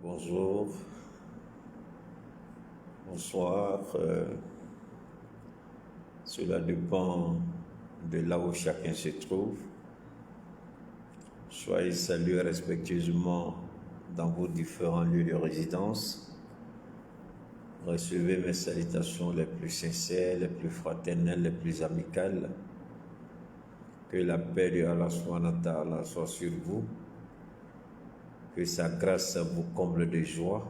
Bonjour, bonsoir. Cela dépend de là où chacun se trouve. Soyez salués respectueusement dans vos différents lieux de résidence. Recevez mes salutations les plus sincères, les plus fraternelles, les plus amicales. Que la paix de Allah soit sur vous. Que sa grâce vous comble de joie.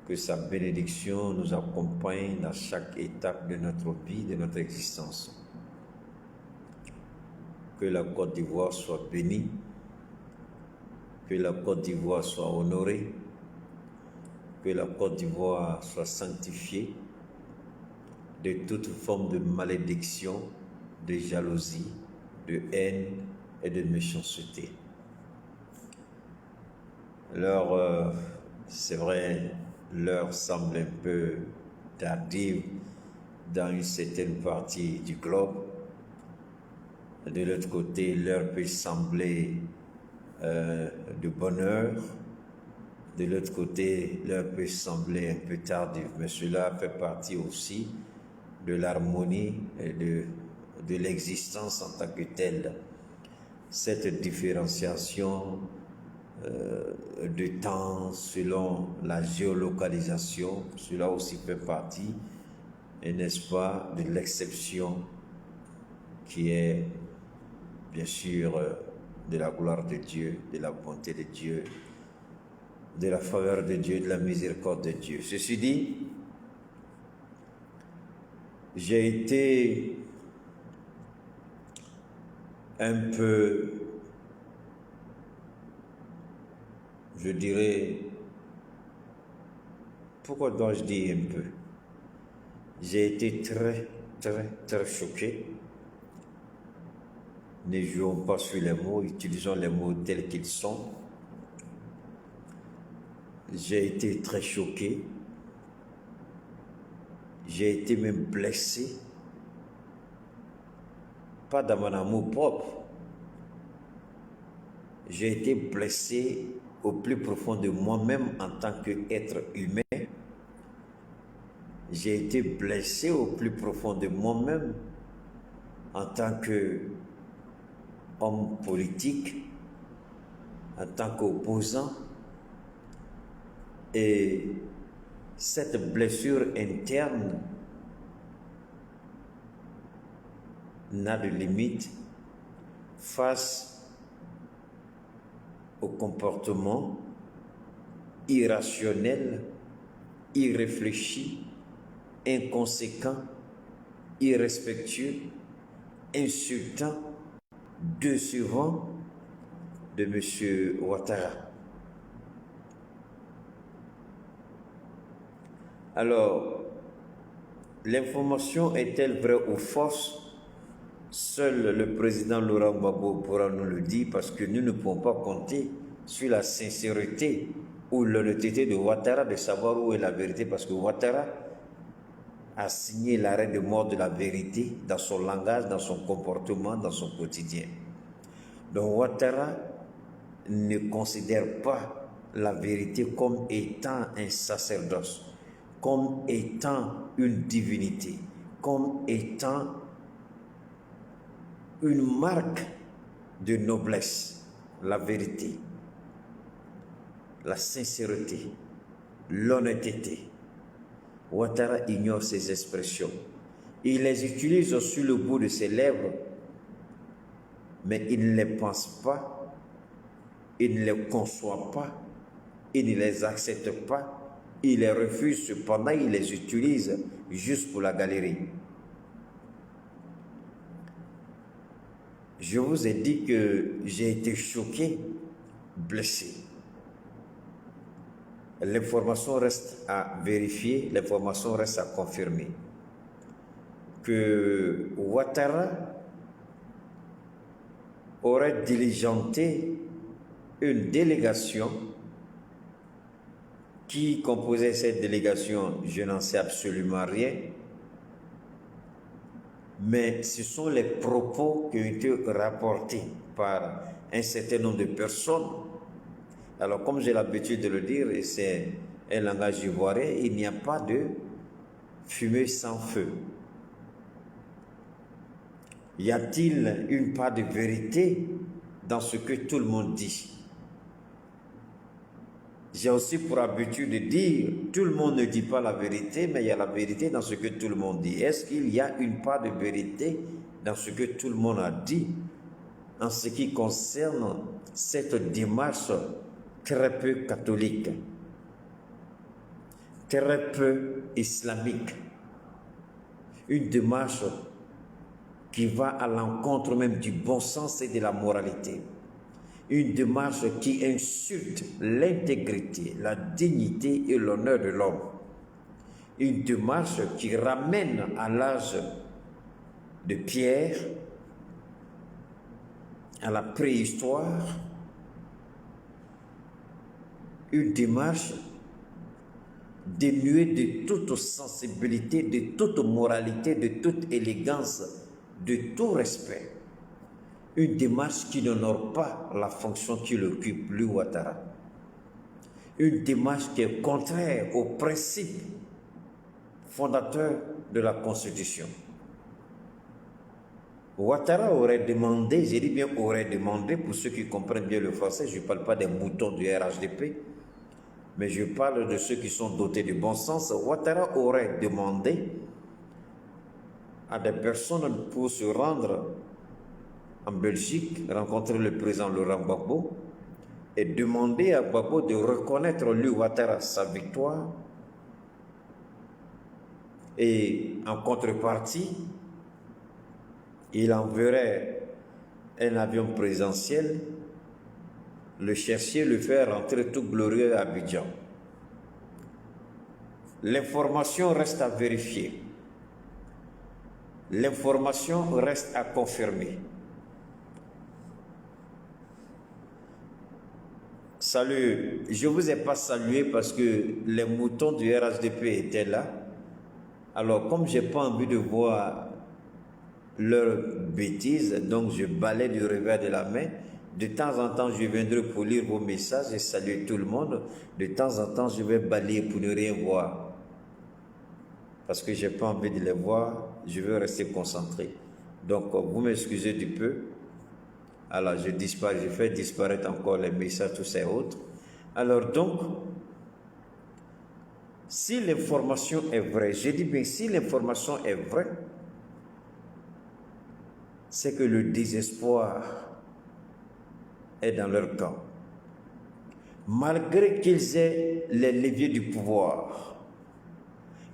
Que sa bénédiction nous accompagne dans chaque étape de notre vie, de notre existence. Que la Côte d'Ivoire soit bénie. Que la Côte d'Ivoire soit honorée. Que la Côte d'Ivoire soit sanctifiée de toute forme de malédiction, de jalousie, de haine et de méchanceté. Alors, c'est vrai, l'heure semble un peu tardive dans une certaine partie du globe. De l'autre côté, l'heure peut sembler de bonne heure. De l'autre côté, l'heure peut sembler un peu tardive, mais cela fait partie aussi de l'harmonie et de l'existence en tant que telle. Cette différenciation de temps selon la géolocalisation, cela aussi fait partie, n'est-ce pas, de l'exception qui est bien sûr de la gloire de Dieu, de la bonté de Dieu, de la faveur de Dieu, de la miséricorde de Dieu. Ceci dit, j'ai été un peu, je dirais, pourquoi dois-je dire un peu? J'ai été très choqué. Ne jouons pas sur les mots, utilisons les mots tels qu'ils sont. J'ai été très choqué. J'ai été même blessé. Pas dans mon amour propre. J'ai été blessé au plus profond de moi-même en tant qu'être humain. J'ai été blessé au plus profond de moi-même en tant qu'homme politique, en tant qu'opposant. Et cette blessure interne n'a de limite face au comportement irrationnel, irréfléchi, inconséquent, irrespectueux, insultant, décevant de M. Ouattara. Alors, l'information est-elle vraie ou fausse? Seul le président Laurent Gbagbo pourra nous le dire, parce que nous ne pouvons pas compter sur la sincérité ou l'honnêteté de Ouattara de savoir où est la vérité, parce que Ouattara a signé l'arrêt de mort de la vérité dans son langage, dans son comportement, dans son quotidien. Donc Ouattara ne considère pas la vérité comme étant un sacerdoce, comme étant une divinité, comme étant une marque de noblesse. La vérité, la sincérité, l'honnêteté. Ouattara ignore ces expressions. Il les utilise sur le bout de ses lèvres, mais il ne les pense pas, il ne les conçoit pas, il ne les accepte pas, il les refuse, cependant il les utilise juste pour la galerie. Je vous ai dit que j'ai été choqué, blessé. L'information reste à vérifier, l'information reste à confirmer. Que Ouattara aurait diligenté une délégation. Qui composait cette délégation, je n'en sais absolument rien. Mais ce sont les propos qui ont été rapportés par un certain nombre de personnes Alors, comme j'ai l'habitude de le dire, et c'est un langage ivoirien, il n'y a pas de fumée sans feu. Y a-t-il une part de vérité dans ce que tout le monde dit? J'ai aussi pour habitude de dire, tout le monde ne dit pas la vérité, mais il y a la vérité dans ce que tout le monde dit. Est-ce qu'il y a une part de vérité dans ce que tout le monde a dit en ce qui concerne cette démarche très peu catholique, très peu islamique, une démarche qui va à l'encontre même du bon sens et de la moralité, une démarche qui insulte l'intégrité, la dignité et l'honneur de l'homme, une démarche qui ramène à l'âge de Pierre, à la préhistoire, une démarche dénuée de toute sensibilité, de toute moralité, de toute élégance, de tout respect. Une démarche qui n'honore pas la fonction qu'il occupe, lui Ouattara. Une démarche qui est contraire aux principes fondateurs de la Constitution. Ouattara aurait demandé, j'ai dit bien aurait demandé, pour ceux qui comprennent bien le français, je ne parle pas des moutons du RHDP, mais je parle de ceux qui sont dotés de bon sens. Ouattara aurait demandé à des personnes pour se rendre en Belgique, rencontrer le président Laurent Gbagbo et demander à Gbagbo de reconnaître lui Ouattara sa victoire et en contrepartie, il enverrait un avion présidentiel, le chercher, le faire rentrer tout glorieux à Abidjan. L'information reste à vérifier. L'information reste à confirmer. Salut, je ne vous ai pas salué parce que les moutons du RHDP étaient là. Alors, comme je n'ai pas envie de voir leurs bêtises, donc je balaie du revers de la main. De temps en temps, je viendrai pour lire vos messages et saluer tout le monde. De temps en temps, je vais balayer pour ne rien voir. Parce que je n'ai pas envie de les voir, je veux rester concentré. Donc, vous m'excusez du peu. Alors, je fais disparaître encore les messages, tous ces autres. Alors donc, si l'information est vraie, je dis bien si l'information est vraie, c'est que le désespoir est dans leur camp. Malgré qu'ils aient les leviers du pouvoir,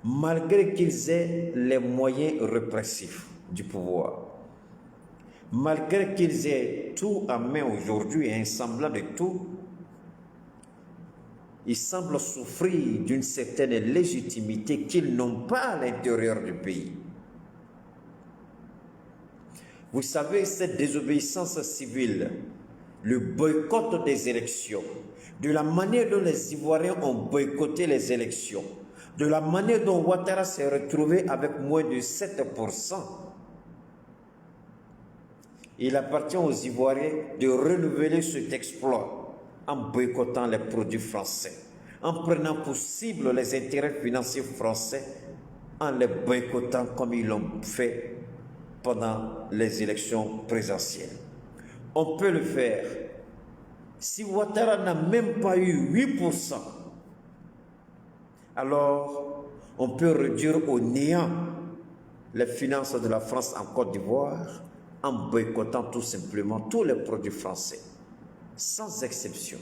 malgré qu'ils aient les moyens répressifs du pouvoir, malgré qu'ils aient tout en main aujourd'hui, un semblant de tout, ils semblent souffrir d'une certaine légitimité qu'ils n'ont pas à l'intérieur du pays. Vous savez, cette désobéissance civile, le boycott des élections, de la manière dont les Ivoiriens ont boycotté les élections, de la manière dont Ouattara s'est retrouvé avec moins de 7%, il appartient aux Ivoiriens de renouveler cet exploit en boycottant les produits français, en prenant pour cible les intérêts financiers français, en les boycottant comme ils l'ont fait pendant les élections présidentielles. On peut le faire. Si Ouattara n'a même pas eu 8%, alors on peut réduire au néant les finances de la France en Côte d'Ivoire en boycottant tout simplement tous les produits français, sans exception.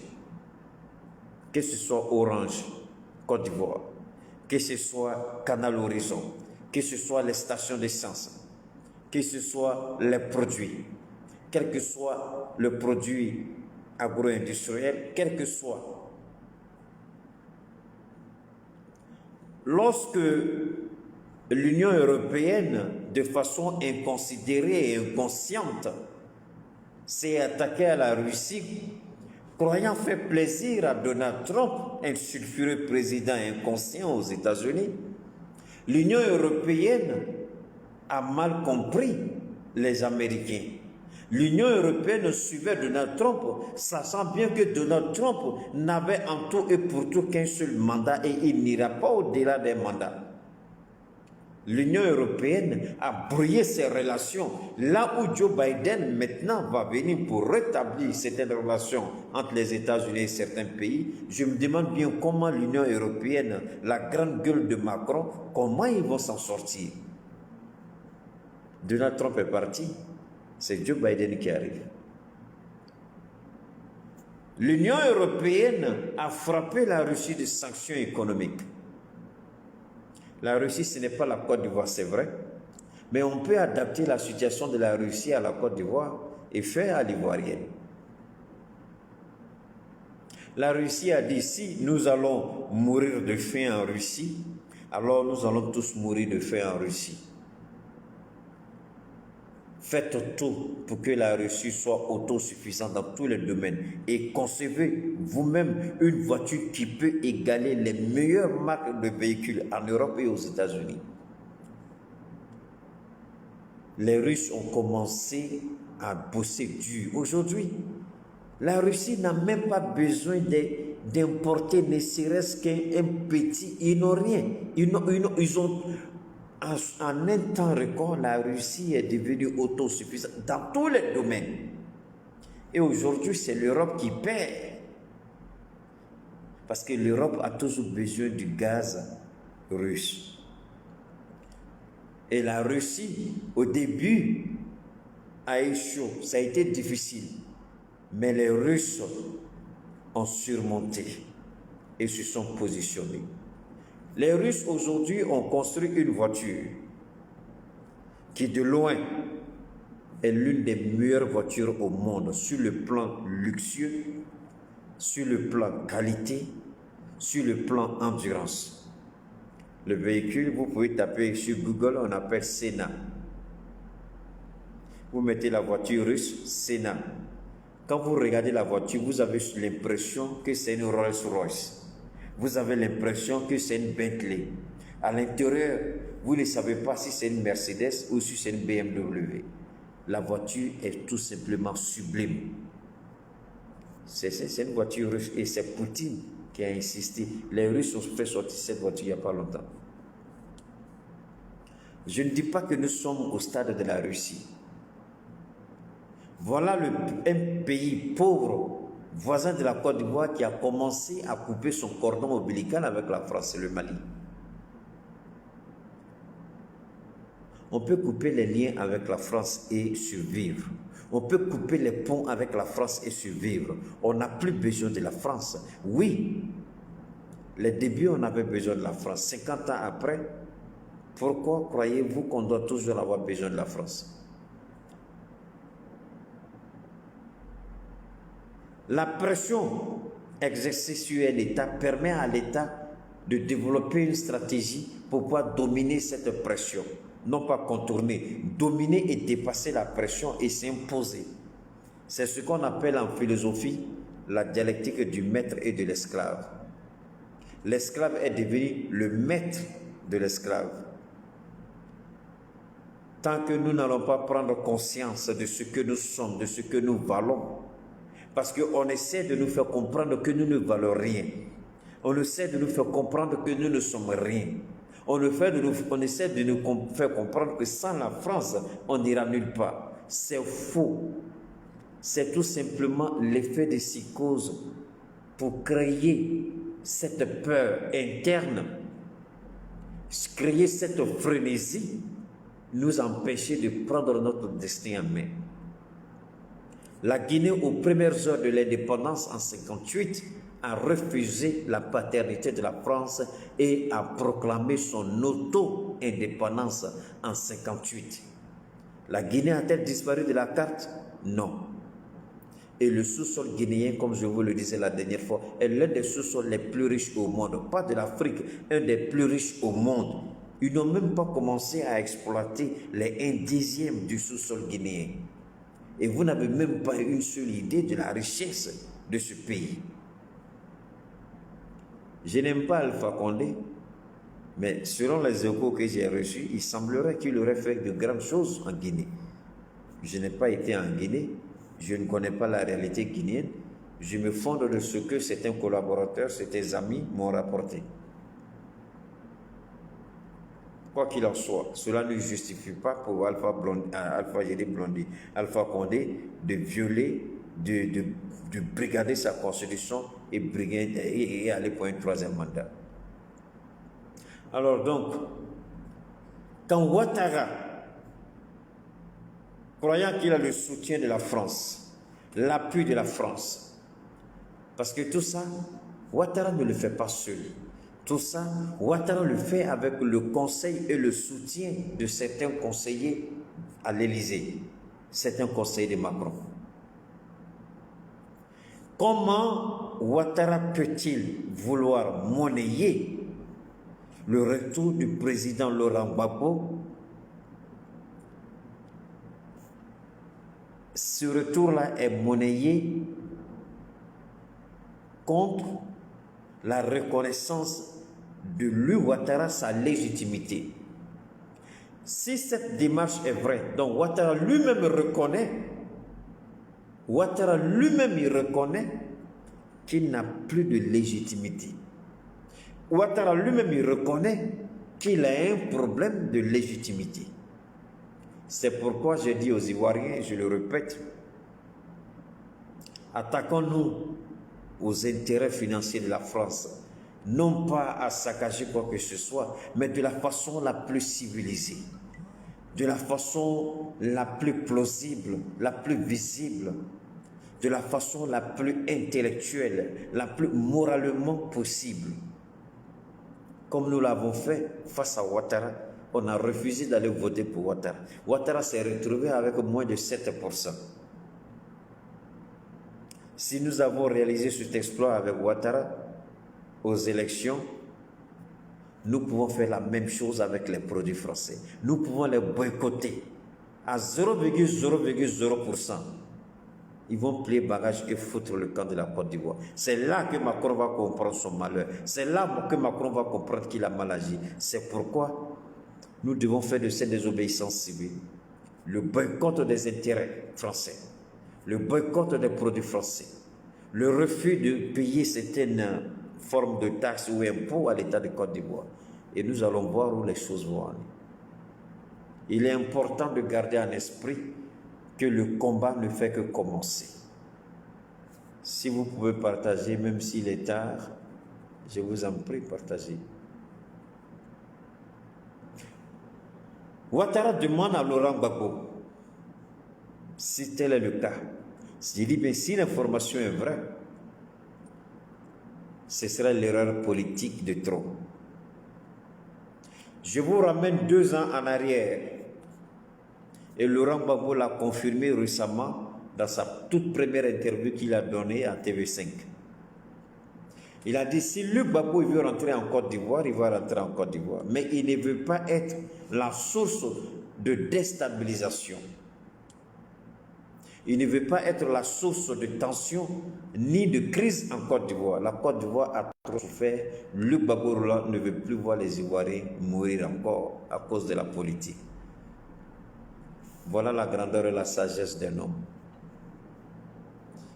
Que ce soit Orange, Côte d'Ivoire, que ce soit Canal Horizon, que ce soit les stations d'essence, que ce soit les produits, quel que soit le produit agro-industriel, quel que soit. Lorsque l'Union européenne, de façon inconsidérée et inconsciente, s'est attaquée à la Russie, croyant faire plaisir à Donald Trump, un sulfureux président inconscient aux États-Unis, l'Union européenne a mal compris les Américains. L'Union européenne suivait Donald Trump, sachant bien que Donald Trump n'avait en tout et pour tout qu'un seul mandat et il n'ira pas au-delà des mandats. L'Union européenne a brouillé ses relations, là où Joe Biden maintenant va venir pour rétablir certaines relations entre les États-Unis et certains pays. Je me demande bien comment l'Union européenne, la grande gueule de Macron, comment ils vont s'en sortir. Donald Trump est parti, c'est Joe Biden qui arrive. L'Union européenne a frappé la Russie de sanctions économiques. La Russie, ce n'est pas la Côte d'Ivoire, c'est vrai, mais on peut adapter la situation de la Russie à la Côte d'Ivoire et faire à l'Ivoirienne. La Russie a dit, si nous allons mourir de faim en Russie, alors nous allons tous mourir de faim en Russie. Faites tout pour que la Russie soit autosuffisante dans tous les domaines et concevez vous-même une voiture qui peut égaler les meilleures marques de véhicules en Europe et aux États-Unis. Les Russes ont commencé à bosser dur. Aujourd'hui, la Russie n'a même pas besoin d'importer ne serait-ce qu'un petit... Ils n'ont rien. Ils ont en un temps record, la Russie est devenue autosuffisante dans tous les domaines. Et aujourd'hui, c'est l'Europe qui perd. Parce que l'Europe a toujours besoin du gaz russe. Et la Russie, au début, a eu chaud. Ça a été difficile. Mais les Russes ont surmonté et se sont positionnés. Les Russes aujourd'hui ont construit une voiture qui de loin est l'une des meilleures voitures au monde sur le plan luxueux, sur le plan qualité, sur le plan endurance. Le véhicule, vous pouvez taper sur Google, on appelle Senna. Vous mettez la voiture russe, Senna. Quand vous regardez la voiture, vous avez l'impression que c'est une Rolls-Royce. Vous avez l'impression que c'est une Bentley. À l'intérieur, vous ne savez pas si c'est une Mercedes ou si c'est une BMW. La voiture est tout simplement sublime. C'est une voiture russe et c'est Poutine qui a insisté. Les Russes ont fait sortir cette voiture il n'y a pas longtemps. Je ne dis pas que nous sommes au stade de la Russie. Voilà un pays pauvre, voisin de la Côte d'Ivoire, qui a commencé à couper son cordon ombilical avec la France et le Mali. On peut couper les liens avec la France et survivre. On peut couper les ponts avec la France et survivre. On n'a plus besoin de la France. Oui, les débuts, on avait besoin de la France. 50 ans après, pourquoi croyez-vous qu'on doit toujours avoir besoin de la France? La pression exercée sur l'État permet à l'État de développer une stratégie pour pouvoir dominer cette pression. Non pas contourner, dominer et dépasser la pression et s'imposer. C'est ce qu'on appelle en philosophie la dialectique du maître et de l'esclave. L'esclave est devenu le maître de l'esclave. Tant que nous n'allons pas prendre conscience de ce que nous sommes, de ce que nous valons, parce qu'on essaie de nous faire comprendre que nous ne valons rien. On essaie de nous faire comprendre que nous ne sommes rien. On essaie de nous faire comprendre que sans la France, on n'ira nulle part. C'est faux. C'est tout simplement l'effet de psychose pour créer cette peur interne, créer cette frénésie, nous empêcher de prendre notre destin en main. La Guinée, aux premières heures de l'indépendance en 1958, a refusé la paternité de la France et a proclamé son auto-indépendance en 1958. La Guinée a-t-elle disparu de la carte? Non. Et le sous-sol guinéen, comme je vous le disais la dernière fois, est l'un des sous-sols les plus riches au monde. Pas de l'Afrique, un des plus riches au monde. Ils n'ont même pas commencé à exploiter les 1/10 du sous-sol guinéen. Et vous n'avez même pas une seule idée de la richesse de ce pays. Je n'aime pas Alpha Condé, mais selon les échos que j'ai reçus, il semblerait qu'il aurait fait de grandes choses en Guinée. Je n'ai pas été en Guinée, je ne connais pas la réalité guinéenne. Je me fonde de ce que certains collaborateurs, certains amis m'ont rapporté. Quoi qu'il en soit, cela ne justifie pas pour Alpha Condé de violer, de brigader sa constitution et aller pour un troisième mandat. Alors donc, quand Ouattara, croyant qu'il a le soutien de la France, l'appui de la France, parce que tout ça, Ouattara ne le fait pas seul. Tout ça, Ouattara le fait avec le conseil et le soutien de certains conseillers à l'Élysée, certains conseillers de Macron. Comment Ouattara peut-il vouloir monnayer le retour du président Laurent Gbagbo? Ce retour-là est monnayé contre la reconnaissance de lui, Ouattara, sa légitimité. Si cette démarche est vraie, donc Ouattara lui-même reconnaît qu'il n'a plus de légitimité. Ouattara lui-même reconnaît qu'il a un problème de légitimité. C'est pourquoi je dis aux Ivoiriens, je le répète, attaquons-nous aux intérêts financiers de la France, non pas à saccager quoi que ce soit, mais de la façon la plus civilisée, de la façon la plus plausible, la plus visible, de la façon la plus intellectuelle, la plus moralement possible. Comme nous l'avons fait face à Ouattara, on a refusé d'aller voter pour Ouattara. Ouattara s'est retrouvé avec moins de 7%. Si nous avons réalisé cet exploit avec Ouattara aux élections, nous pouvons faire la même chose avec les produits français. Nous pouvons les boycotter à 0,0%. Ils vont plier bagage et foutre le camp de la Côte d'Ivoire. C'est là que Macron va comprendre son malheur. C'est là que Macron va comprendre qu'il a mal agi. C'est pourquoi nous devons faire de cette désobéissance civile le boycott des intérêts français, le boycott des produits français, le refus de payer certaines formes de taxes ou impôts à l'État de Côte d'Ivoire. Et nous allons voir où les choses vont aller. Il est important de garder en esprit que le combat ne fait que commencer. Si vous pouvez partager, même s'il est tard, je vous en prie, partagez. Ouattara demande à Laurent Gbagbo, si tel est le cas, il dit, bien, si l'information est vraie, ce sera l'erreur politique de trop. Je vous ramène 2 ans en arrière. Et Laurent Gbagbo l'a confirmé récemment dans sa toute première interview qu'il a donnée à TV5. Il a dit, si Luc Gbagbo veut rentrer en Côte d'Ivoire, il va rentrer en Côte d'Ivoire. Mais il ne veut pas être la source de déstabilisation. Il ne veut pas être la source de tension ni de crise en Côte d'Ivoire. La Côte d'Ivoire a trop souffert. Luc Gbagbo ne veut plus voir les Ivoiriens mourir encore à cause de la politique. Voilà la grandeur et la sagesse d'un homme.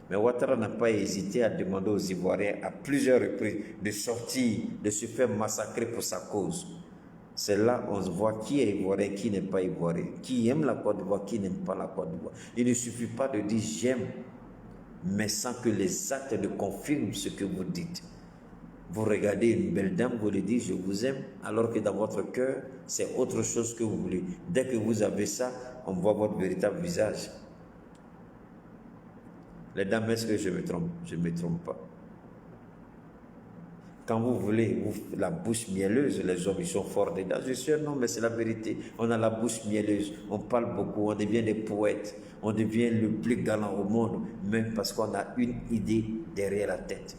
Mais Ouattara n'a pas hésité à demander aux Ivoiriens à plusieurs reprises de sortir, de se faire massacrer pour sa cause. C'est là qu'on voit qui est Ivoirien, qui n'est pas Ivoirien, qui aime la Côte d'Ivoire, qui n'aime pas la Côte d'Ivoire. Il ne suffit pas de dire j'aime, mais sans que les actes ne confirment ce que vous dites. Vous regardez une belle dame, vous lui dites je vous aime, alors que dans votre cœur, c'est autre chose que vous voulez. Dès que vous avez ça, on voit votre véritable visage. Les dames, est-ce que je me trompe? Je ne me trompe pas. Quand vous voulez la bouche mielleuse, les hommes ils sont forts dedans. Je suis un homme, mais c'est la vérité. On a la bouche mielleuse, on parle beaucoup, on devient des poètes, on devient le plus galant au monde, même parce qu'on a une idée derrière la tête.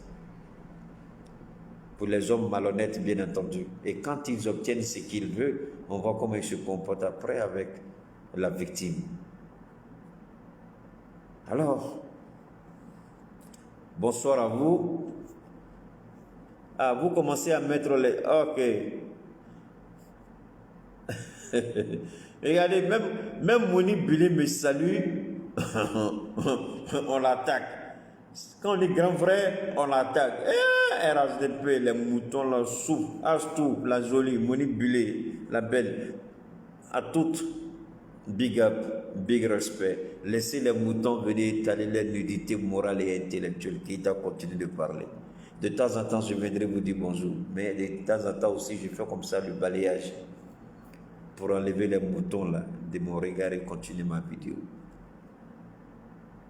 Pour les hommes malhonnêtes, bien entendu. Et quand ils obtiennent ce qu'ils veulent, on voit comment ils se comportent après avec la victime. Alors, bonsoir à vous. Ah, vous commencez à mettre les... Ok. Regardez, même Moni Bilé me salue, on l'attaque. Quand on est grand frère, on l'attaque. RHDP, les moutons, la soupe, Astou, la jolie, Moni Bilé, la belle, à toutes, big up, big respect. Laissez les moutons venir étaler leur nudité morale et intellectuelle, qui t'a continué de parler. De temps en temps, je viendrai vous dire bonjour, mais de temps en temps aussi, je fais comme ça le balayage pour enlever les moutons là de mon regard et continuer ma vidéo.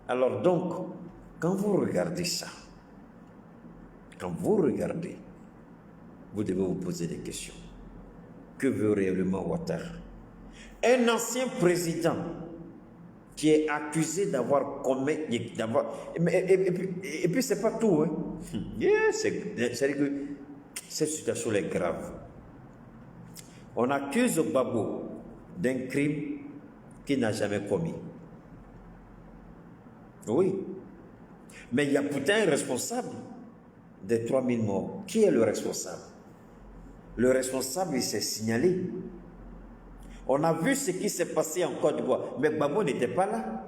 Alors donc, quand vous regardez ça, vous devez vous poser des questions. Que veut réellement Ouattara? Un ancien président qui est accusé d'avoir commis... Et puis c'est pas tout. Hein. C'est-à-dire que cette situation est grave. On accuse Gbagbo d'un crime qu'il n'a jamais commis. Oui. Mais il y a pourtant un responsable des 3000 morts. Qui est le responsable? Le responsable, il s'est signalé. On a vu ce qui s'est passé en Côte d'Ivoire, mais Gbagbo n'était pas là.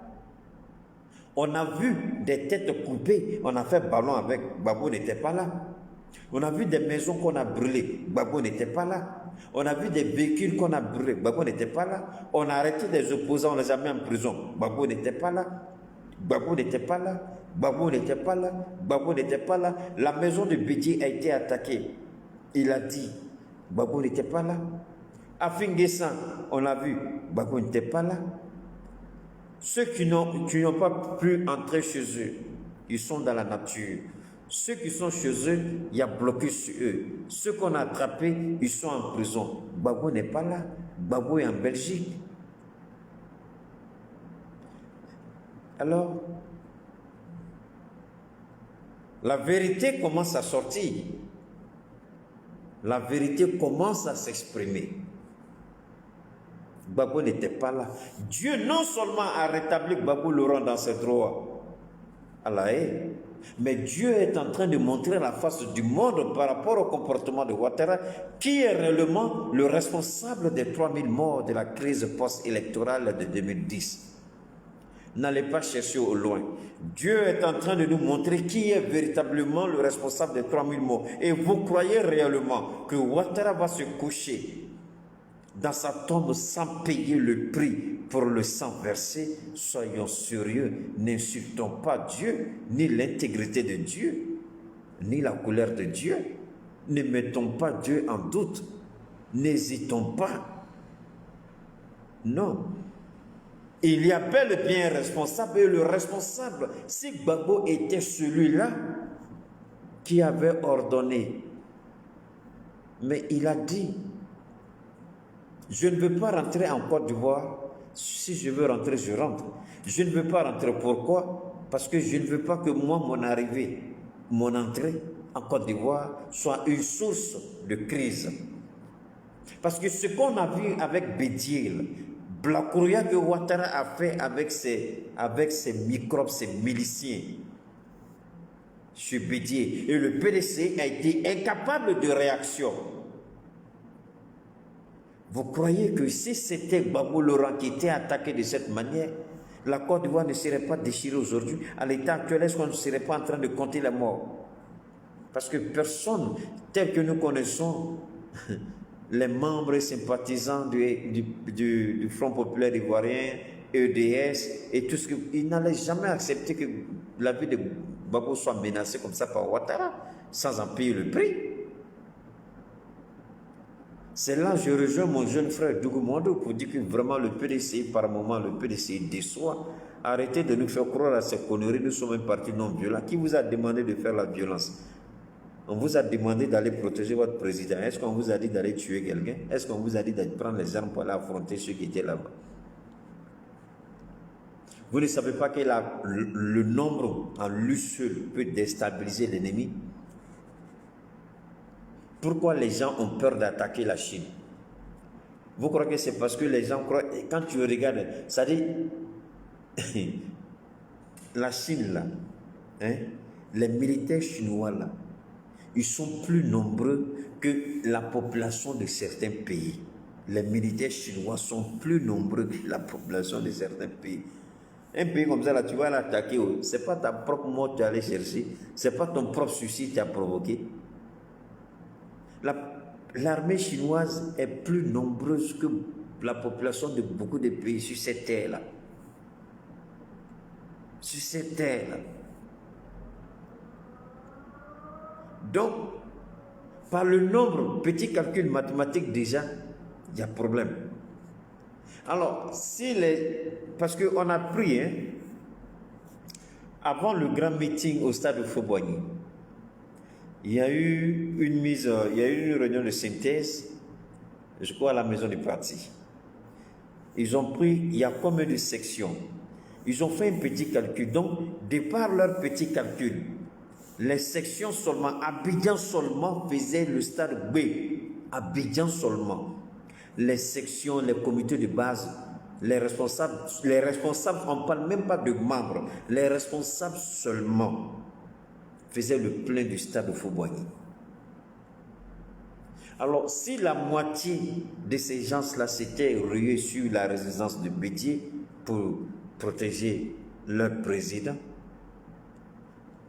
On a vu des têtes coupées, on a fait ballon avec, Gbagbo n'était pas là. On a vu des maisons qu'on a brûlées, Gbagbo n'était pas là. On a vu des véhicules qu'on a brûlés, Gbagbo n'était pas là. On a arrêté des opposants, on les a mis en prison, Gbagbo n'était pas là. Gbagbo n'était pas là. Gbagbo n'était pas là. Gbagbo n'était pas là. La maison de Bédié a été attaquée. Il a dit, Gbagbo n'était pas là. À Finguessan, on a vu, Gbagbo n'était pas là. Ceux qui n'ont pas pu entrer chez eux, ils sont dans la nature. Ceux qui sont chez eux, il y a bloqué sur eux. Ceux qu'on a attrapés, ils sont en prison. Gbagbo n'est pas là. Gbagbo est en Belgique. Alors, la vérité commence à sortir. La vérité commence à s'exprimer. Gbagbo n'était pas là. Dieu non seulement a rétabli Gbagbo Laurent dans ses droits, mais Dieu est en train de montrer la face du monde par rapport au comportement de Ouattara, qui est réellement le responsable des 3000 morts de la crise post-électorale de 2010. N'allez pas chercher au loin. Dieu est en train de nous montrer qui est véritablement le responsable des 3000 morts. Et vous croyez réellement que Ouattara va se coucher dans sa tombe sans payer le prix pour le sang versé? Soyons sérieux, n'insultons pas Dieu, ni l'intégrité de Dieu, ni la couleur de Dieu. Ne mettons pas Dieu en doute. N'hésitons pas. Non. Il y a bel et bien un responsable, et le responsable, si Gbagbo était celui-là qui avait ordonné, mais il a dit, je ne veux pas rentrer en Côte d'Ivoire, si je veux rentrer, je rentre. Je ne veux pas rentrer, pourquoi? Parce que je ne veux pas que moi, mon arrivée, mon entrée en Côte d'Ivoire soit une source de crise. Parce que ce qu'on a vu avec Bédié, Blakouria que Ouattara a fait avec ses microbes, ses miliciens sur Bédié, et le PDC a été incapable de réaction. Vous croyez que si c'était Gbagbo Laurent qui était attaqué de cette manière, la Côte d'Ivoire ne serait pas déchirée aujourd'hui? À l'état actuel, est-ce qu'on ne serait pas en train de compter les morts? Parce que personne, tel que nous connaissons, les membres et sympathisants du Front populaire ivoirien, EDS, et tout ce que... Ils n'allaient jamais accepter que la vie de Gbagbo soit menacée comme ça par Ouattara, sans en payer le prix. C'est là que je rejoins mon jeune frère Dougou Mondo pour dire que vraiment le PDC, par moment, le PDC déçoit. Arrêtez de nous faire croire à ces conneries, nous sommes un parti non violent. Qui vous a demandé de faire la violence? On vous a demandé d'aller protéger votre président. Est-ce qu'on vous a dit d'aller tuer quelqu'un? Est-ce qu'on vous a dit de prendre les armes pour aller affronter ceux qui étaient là-bas? Vous ne savez pas que le nombre en lui seul peut déstabiliser l'ennemi? Pourquoi les gens ont peur d'attaquer la Chine? Vous croyez que c'est parce que les gens croient... Quand tu regardes, ça dit... la Chine là, hein, les militaires chinois là, ils sont plus nombreux que la population de certains pays. les militaires chinois sont plus nombreux que la population de certains pays. Un pays comme ça, là, tu vas l'attaquer. Ce n'est pas ta propre mort que tu es allé chercher. Ce n'est pas ton propre suicide que tu as provoqué. L'armée chinoise est plus nombreuse que la population de beaucoup de pays sur cette terre-là. Sur cette terre-là. Donc, par le nombre, petit calcul mathématique déjà, il y a problème. Alors, parce qu'on a pris, avant le grand meeting au stade de Fauboigny, il y a eu une réunion de synthèse, je crois à la maison du parti. Ils ont pris, il y a combien de sections? Ils ont fait un petit calcul. Donc, de par leur petit calcul, les sections seulement, Abidjan seulement faisait le stade B. Abidjan seulement. Les sections, les comités de base, les responsables, on ne parle même pas de membres, les responsables seulement faisaient le plein du stade de Fauboigny. Alors, si la moitié de ces gens-là s'étaient rués sur la résidence de Bédié pour protéger leur président,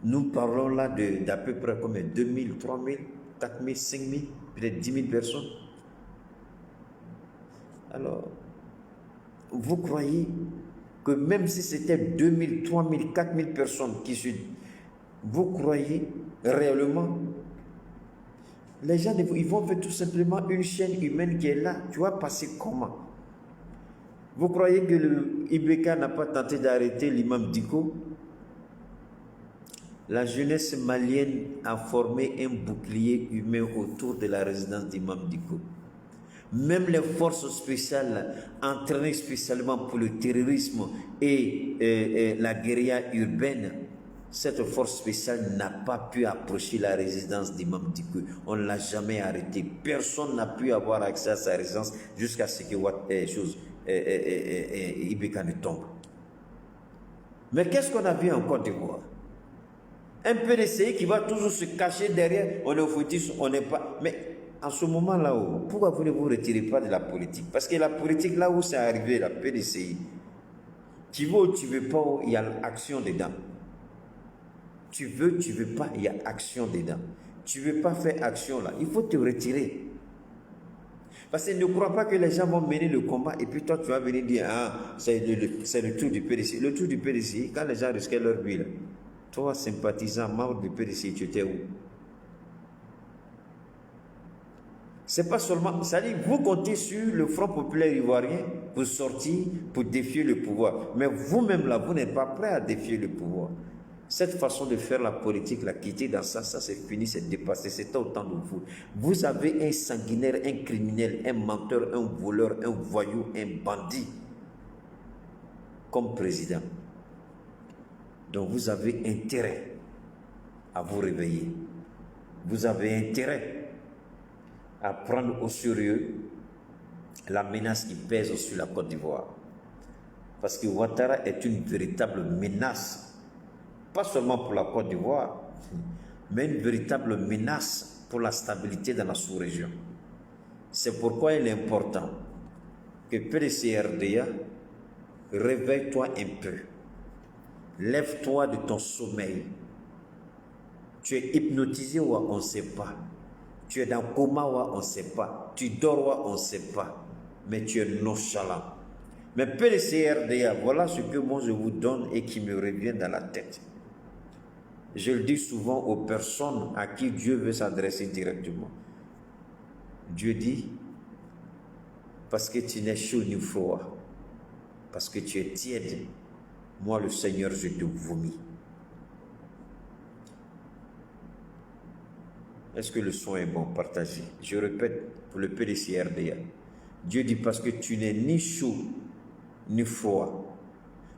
nous parlons là d'à peu près combien? 2000, 3000, 4000, 5000, peut-être 10 000 personnes. Alors, vous croyez que même si c'était 2000, 3000, 4000 personnes qui se... Vous croyez réellement? Les gens, ils vont faire tout simplement une chaîne humaine qui est là. Tu vas passer comment? Vous croyez que le IBK n'a pas tenté d'arrêter l'imam Diko? La jeunesse malienne a formé un bouclier humain autour de la résidence d'imam Diko. Même les forces spéciales entraînées spécialement pour le terrorisme et la guérilla urbaine, cette force spéciale n'a pas pu approcher la résidence d'imam Diko. On ne l'a jamais arrêté. Personne n'a pu avoir accès à sa résidence jusqu'à ce que Ibeka ne tombe. Mais qu'est-ce qu'on a vu en Côte d'Ivoire? Un PDCI qui va toujours se cacher derrière, on est au foutisme, on n'est pas... Mais en ce moment-là, pourquoi vous ne vous retirez pas de la politique? Parce que la politique, là où c'est arrivé, la PDCI, tu veux ou tu ne veux pas, il y a l'action dedans. Tu veux pas, il y a action dedans. Tu ne veux pas faire action là, il faut te retirer. Parce que ne crois pas que les gens vont mener le combat et puis toi tu vas venir dire, ah, c'est le tour du PDCI. Le tour du PDCI, quand les gens risquaient leur vie, là, toi, sympathisant, membre du PDCI, tu étais où? C'est pas seulement, c'est-à-dire vous comptez sur le Front populaire ivoirien pour sortir, pour défier le pouvoir. Mais vous-même là, vous n'êtes pas prêt à défier le pouvoir. Cette façon de faire la politique, la quitter dans ça c'est fini, c'est dépassé, c'était au temps de vous. Vous avez un sanguinaire, un criminel, un menteur, un voleur, un voyou, un bandit comme président. Donc vous avez intérêt à vous réveiller. Vous avez intérêt à prendre au sérieux la menace qui pèse sur la Côte d'Ivoire. Parce que Ouattara est une véritable menace, pas seulement pour la Côte d'Ivoire, mais une véritable menace pour la stabilité dans la sous-région. C'est pourquoi il est important que PDCRDA, réveille-toi un peu. Lève-toi de ton sommeil. Tu es hypnotisé ou on ne sait pas. Tu es dans le coma ou on ne sait pas. Tu dors ou on ne sait pas. Mais tu es nonchalant. Mais PDCRDA, voilà ce que moi je vous donne et qui me revient dans la tête. Je le dis souvent aux personnes à qui Dieu veut s'adresser directement. Dieu dit, parce que tu n'es chaud ni froid, parce que tu es tiède, moi le Seigneur, je te vomis. Est-ce que le son est bon? Partagé. Je répète pour le PDCRDA. Dieu dit, parce que tu n'es ni chaud ni froid,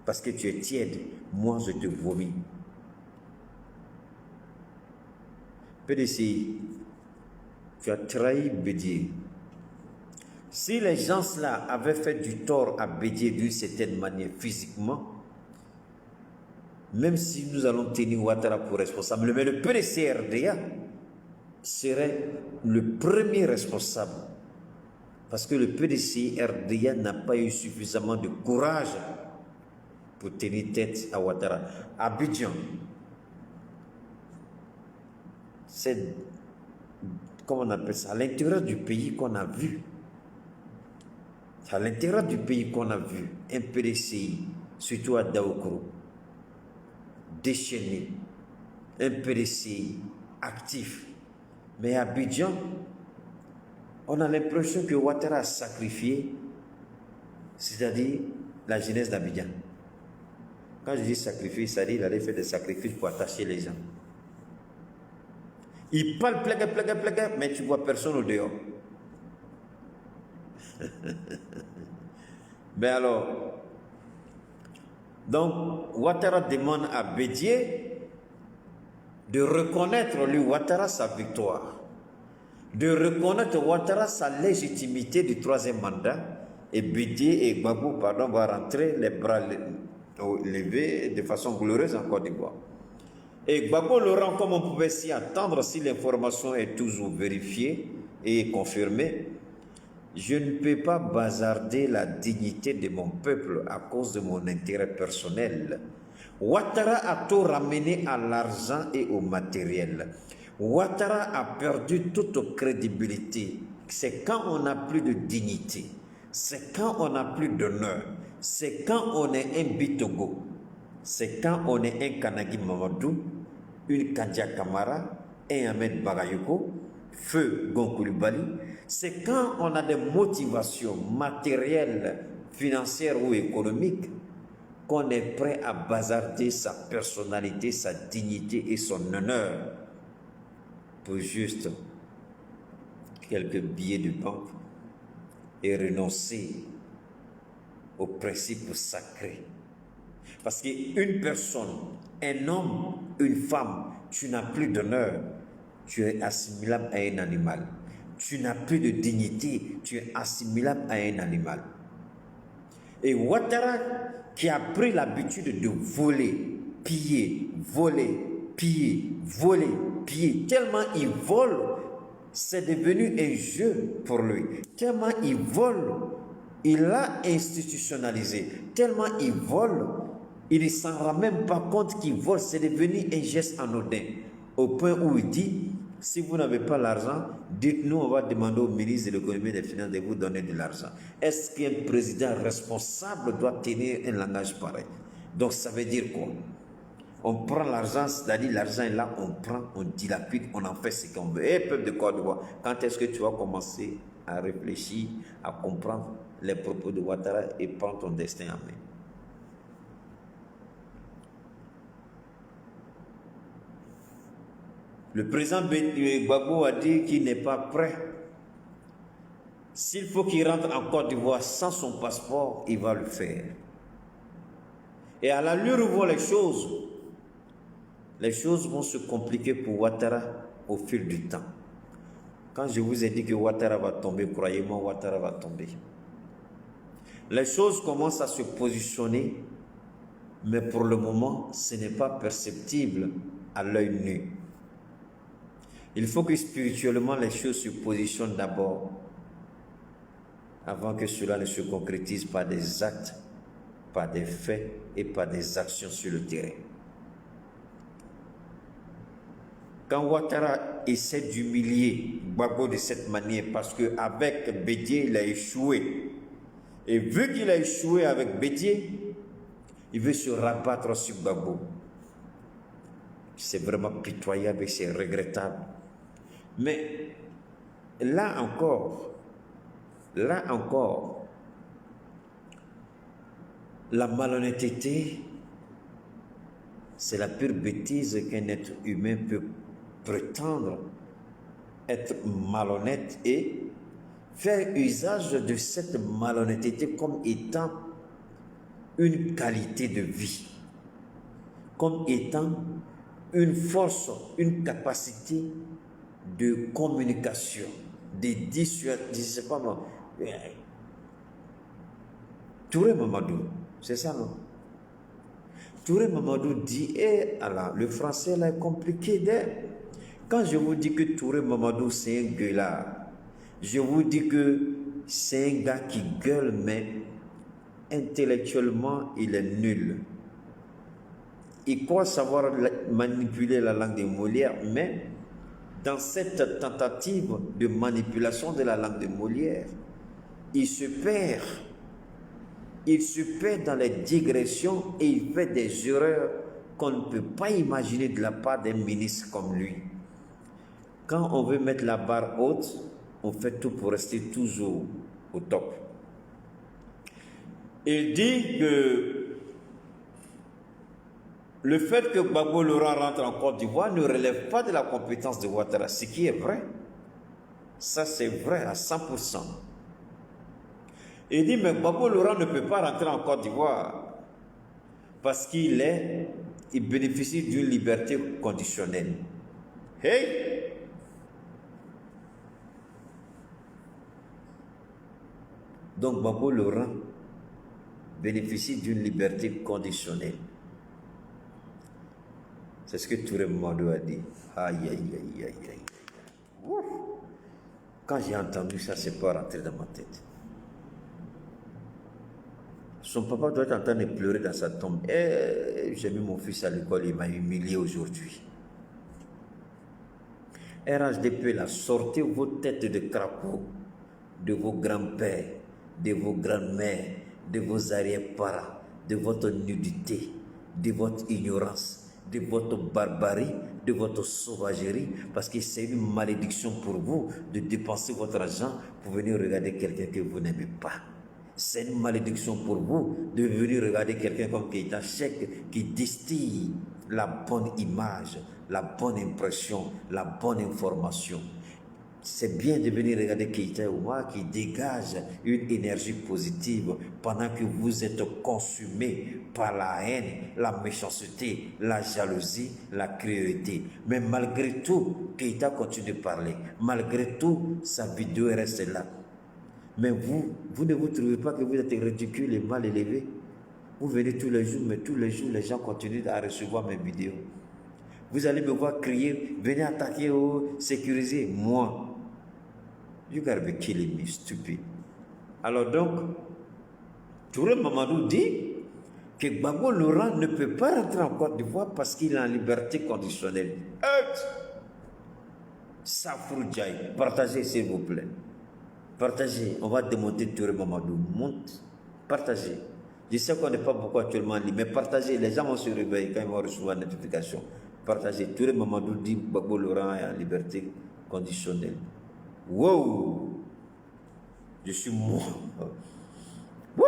parce que tu es tiède, moi je te vomis. PDCI, tu as trahi Bédié. Si les gens-là avaient fait du tort à Bédié d'une certaine manière physiquement, même si nous allons tenir Ouattara pour responsable, mais le PDCRDA serait le premier responsable Parce que le PDC RDA n'a pas eu suffisamment de courage pour tenir tête à Ouattara. Abidjan, c'est, comment on appelle ça, à l'intérieur du pays qu'on a vu. C'est à l'intérieur du pays qu'on a vu un PDCI, surtout à Daoukro, déchaîné, un PDCI actif. Mais à Abidjan, on a l'impression que Ouattara a sacrifié, c'est-à-dire la jeunesse d'Abidjan. Quand je dis sacrifice, c'est-à-dire qu'il allait faire des sacrifices pour attacher les gens. Il parle plaga, mais tu vois personne au dehors. Mais alors, donc, Ouattara demande à Bédié de reconnaître, lui, Ouattara, sa victoire, de reconnaître Ouattara sa légitimité du troisième mandat, et Bédié et Gbagbo, pardon, vont rentrer les bras levés de façon glorieuse en Côte d'Ivoire. Et Gbagbo le rend comme on pouvait s'y attendre si l'information est toujours vérifiée et confirmée. Je ne peux pas bazarder la dignité de mon peuple à cause de mon intérêt personnel. Ouattara a tout ramené à l'argent et au matériel. Ouattara a perdu toute crédibilité. C'est quand on n'a plus de dignité. C'est quand on n'a plus d'honneur. C'est quand on est un Bitogo. C'est quand on est un Kanagi Mamadou, une Kadia Kamara, un Ahmed Bagayoko, Feu Gonkoulibaly. C'est quand on a des motivations matérielles, financières ou économiques qu'on est prêt à bazarder sa personnalité, sa dignité et son honneur pour juste quelques billets de banque et renoncer aux principes sacrés. Parce qu'une personne, un homme, une femme, tu n'as plus d'honneur, tu es assimilable à un animal. Tu n'as plus de dignité, tu es assimilable à un animal. Et Ouattara, qui a pris l'habitude de voler, piller, tellement il vole, c'est devenu un jeu pour lui. Tellement il vole, il l'a institutionnalisé. Tellement il vole, il ne s'en rend même pas compte qu'il vole, c'est devenu un geste anodin. Au point où il dit, si vous n'avez pas l'argent, dites-nous, on va demander au ministre de l'économie et des finances de vous donner de l'argent. Est-ce qu'un président responsable doit tenir un langage pareil? Donc ça veut dire quoi? On prend l'argent, c'est-à-dire l'argent est là, on prend, on dilapide, on en fait ce qu'on veut. Et peuple de Côte d'Ivoire, quand est-ce que tu vas commencer à réfléchir, à comprendre les propos de Ouattara et prendre ton destin en main? Le président Gbagbo a dit qu'il n'est pas prêt. S'il faut qu'il rentre en Côte d'Ivoire sans son passeport, il va le faire. Et à l'allure où vont les choses vont se compliquer pour Ouattara au fil du temps. Quand je vous ai dit que Ouattara va tomber, croyez-moi, Ouattara va tomber. Les choses commencent à se positionner, mais pour le moment, ce n'est pas perceptible à l'œil nu. Il faut que spirituellement les choses se positionnent d'abord, avant que cela ne se concrétise par des actes, par des faits et par des actions sur le terrain. Quand Ouattara essaie d'humilier Gbagbo de cette manière, parce qu'avec Bédié, il a échoué. Et vu qu'il a échoué avec Bédié, il veut se rabattre sur Gbagbo. C'est vraiment pitoyable et c'est regrettable. Mais là encore, la malhonnêteté, c'est la pure bêtise qu'un être humain peut prétendre être malhonnête et faire usage de cette malhonnêteté comme étant une qualité de vie, comme étant une force, une capacité de communication, de dissuasion, je ne sais pas moi. Touré Mamadou, c'est ça non? Touré Mamadou dit, Allah, le français là est compliqué. Quand je vous dis que Touré Mamadou c'est un gueulard, je vous dis que c'est un gars qui gueule, mais intellectuellement, il est nul. Il croit savoir manipuler la langue de Molière, mais dans cette tentative de manipulation de la langue de Molière, il se perd. Il se perd dans les digressions et il fait des erreurs qu'on ne peut pas imaginer de la part d'un ministre comme lui. Quand on veut mettre la barre haute, on fait tout pour rester toujours au top. Il dit que le fait que Gbagbo Laurent rentre en Côte d'Ivoire ne relève pas de la compétence de Ouattara, ce qui est vrai. Ça, c'est vrai à 100%. Il dit, mais Gbagbo Laurent ne peut pas rentrer en Côte d'Ivoire parce qu'il bénéficie d'une liberté conditionnelle. Hey! Donc Gbagbo Laurent bénéficie d'une liberté conditionnelle. C'est ce que Touré Mamadou a dit. Aïe, aïe, aïe, aïe, aïe. Ouf. Quand j'ai entendu ça, c'est pas rentré dans ma tête. Son papa doit être en train de pleurer dans sa tombe. J'ai mis mon fils à l'école, il m'a humilié aujourd'hui. RHDP, là, sortez vos têtes de crapaud, de vos grands-pères, de vos grands-mères, de vos arrière-parents, de votre nudité, de votre ignorance, de votre barbarie, de votre sauvagerie, parce que c'est une malédiction pour vous de dépenser votre argent pour venir regarder quelqu'un que vous n'aimez pas. C'est une malédiction pour vous de venir regarder quelqu'un comme Keïta Chèque qui distille la bonne image, la bonne impression, la bonne information. C'est bien de venir regarder Keïta Ouma qui dégage une énergie positive pendant que vous êtes consumé par la haine, la méchanceté, la jalousie, la cruauté. Mais malgré tout, Keïta continue de parler. Malgré tout, sa vidéo reste là. Mais vous ne vous trouvez pas que vous êtes ridicule et mal élevé? Vous venez tous les jours, mais tous les jours, les gens continuent à recevoir mes vidéos. Vous allez me voir crier, venez attaquer, sécuriser. Moi, you gotta be killing me, stupid. Alors donc, Touré Mamadou dit que Gbagbo Laurent ne peut pas rentrer en Côte d'Ivoire parce qu'il est en liberté conditionnelle. Safrou Djaï, partagez s'il vous plaît. Partagez, on va démonter Touré Mamadou. Monte, partagez. Je sais qu'on n'est pas beaucoup actuellement en ligne, mais partagez. Les gens vont se réveiller quand ils vont recevoir la notification. Partagez. Touré Mamadou dit Gbagbo Laurent est en liberté conditionnelle. Wow! Je suis mort. Wow!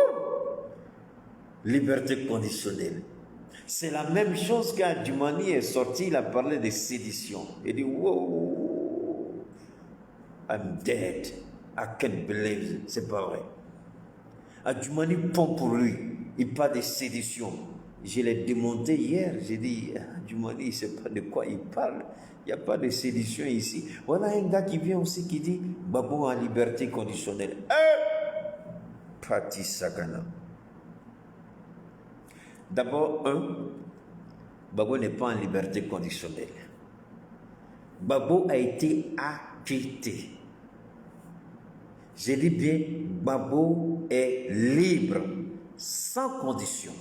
Liberté conditionnelle. C'est la même chose quand Djoumani est sorti, il a parlé de sédition. Il dit wow! I'm dead. I can't believe it. C'est pas vrai. Adjoumani pompe pour lui. Il parle de sédition. Je l'ai démonté hier. J'ai dit, Adjoumani, il ne sait pas de quoi il parle. Il n'y a pas de sédition ici. Voilà un gars qui vient aussi qui dit, Gbagbo en liberté conditionnelle. Pati Sakana. D'abord, Gbagbo n'est pas en liberté conditionnelle. Gbagbo a été acquitté. Je dis bien, Gbagbo est libre, sans condition.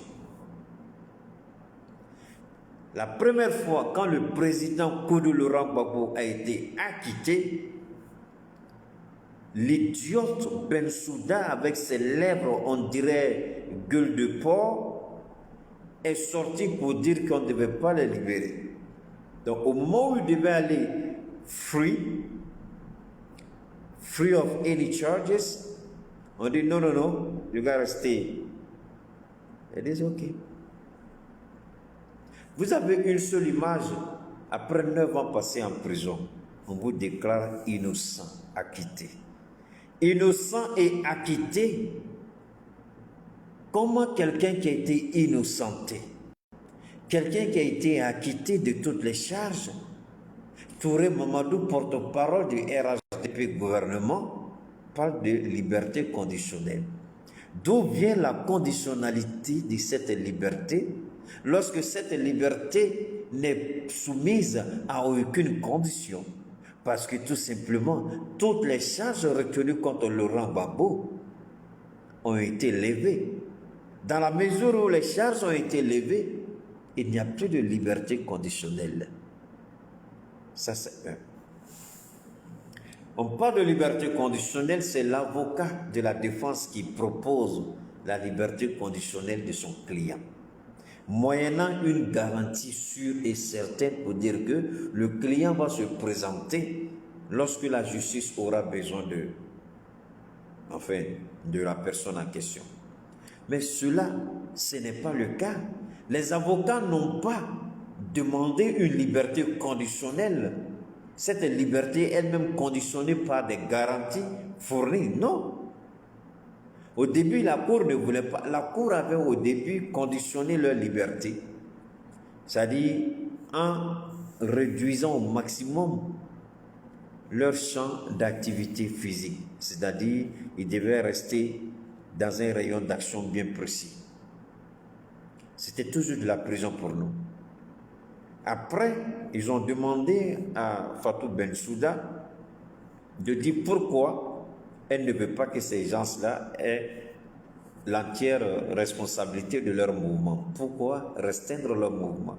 La première fois, quand le président Kodo Laurent Gbagbo a été acquitté, l'idiote Bensouda, avec ses lèvres, on dirait gueule de porc, est sorti pour dire qu'on ne devait pas le libérer. Donc, au moment où il devait aller free of any charges, on dit non, you gotta stay. It is okay. Vous avez une seule image, après 9 ans passés en prison, on vous déclare innocent, acquitté. Innocent et acquitté. Comment quelqu'un qui a été innocenté, quelqu'un qui a été acquitté de toutes les charges, Touré Mamadou, porte-parole du RHDP gouvernement, parle de liberté conditionnelle. D'où vient la conditionnalité de cette liberté lorsque cette liberté n'est soumise à aucune condition? Parce que tout simplement, toutes les charges retenues contre Laurent Gbagbo ont été levées. Dans la mesure où les charges ont été levées, il n'y a plus de liberté conditionnelle. Ça, c'est un. On parle de liberté conditionnelle, c'est l'avocat de la défense qui propose la liberté conditionnelle de son client, moyennant une garantie sûre et certaine pour dire que le client va se présenter lorsque la justice aura besoin de la personne en question. Mais cela, ce n'est pas le cas. Les avocats n'ont pas demandé une liberté conditionnelle. Cette liberté elle-même conditionnée par des garanties fournies. Non. Au début, la Cour ne voulait pas. La Cour avait au début conditionné leur liberté. C'est-à-dire en réduisant au maximum leur champ d'activité physique. C'est-à-dire ils devaient rester dans un rayon d'action bien précis. C'était toujours de la prison pour nous. Après, ils ont demandé à Fatou Bensouda de dire pourquoi elle ne veut pas que ces gens-là aient l'entière responsabilité de leur mouvement. Pourquoi restreindre leur mouvement?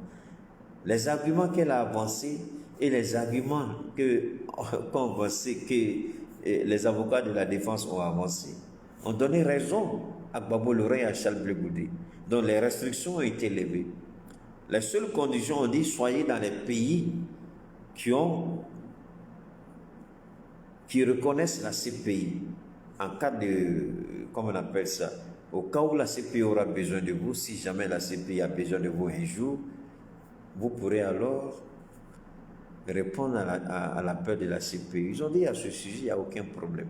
Les arguments qu'elle a avancés et les arguments que les avocats de la défense ont avancés ont donné raison à Gbagbo Laurent et à Charles Blé Goudé, dont les restrictions ont été levées. Les seules conditions, on dit, soyez dans les pays qui reconnaissent la CPI. En cas de, comment on appelle ça, au cas où la CPI aura besoin de vous, si jamais la CPI a besoin de vous un jour, vous pourrez alors répondre à l'appel de la CPI. Ils ont dit à ce sujet, il n'y a aucun problème.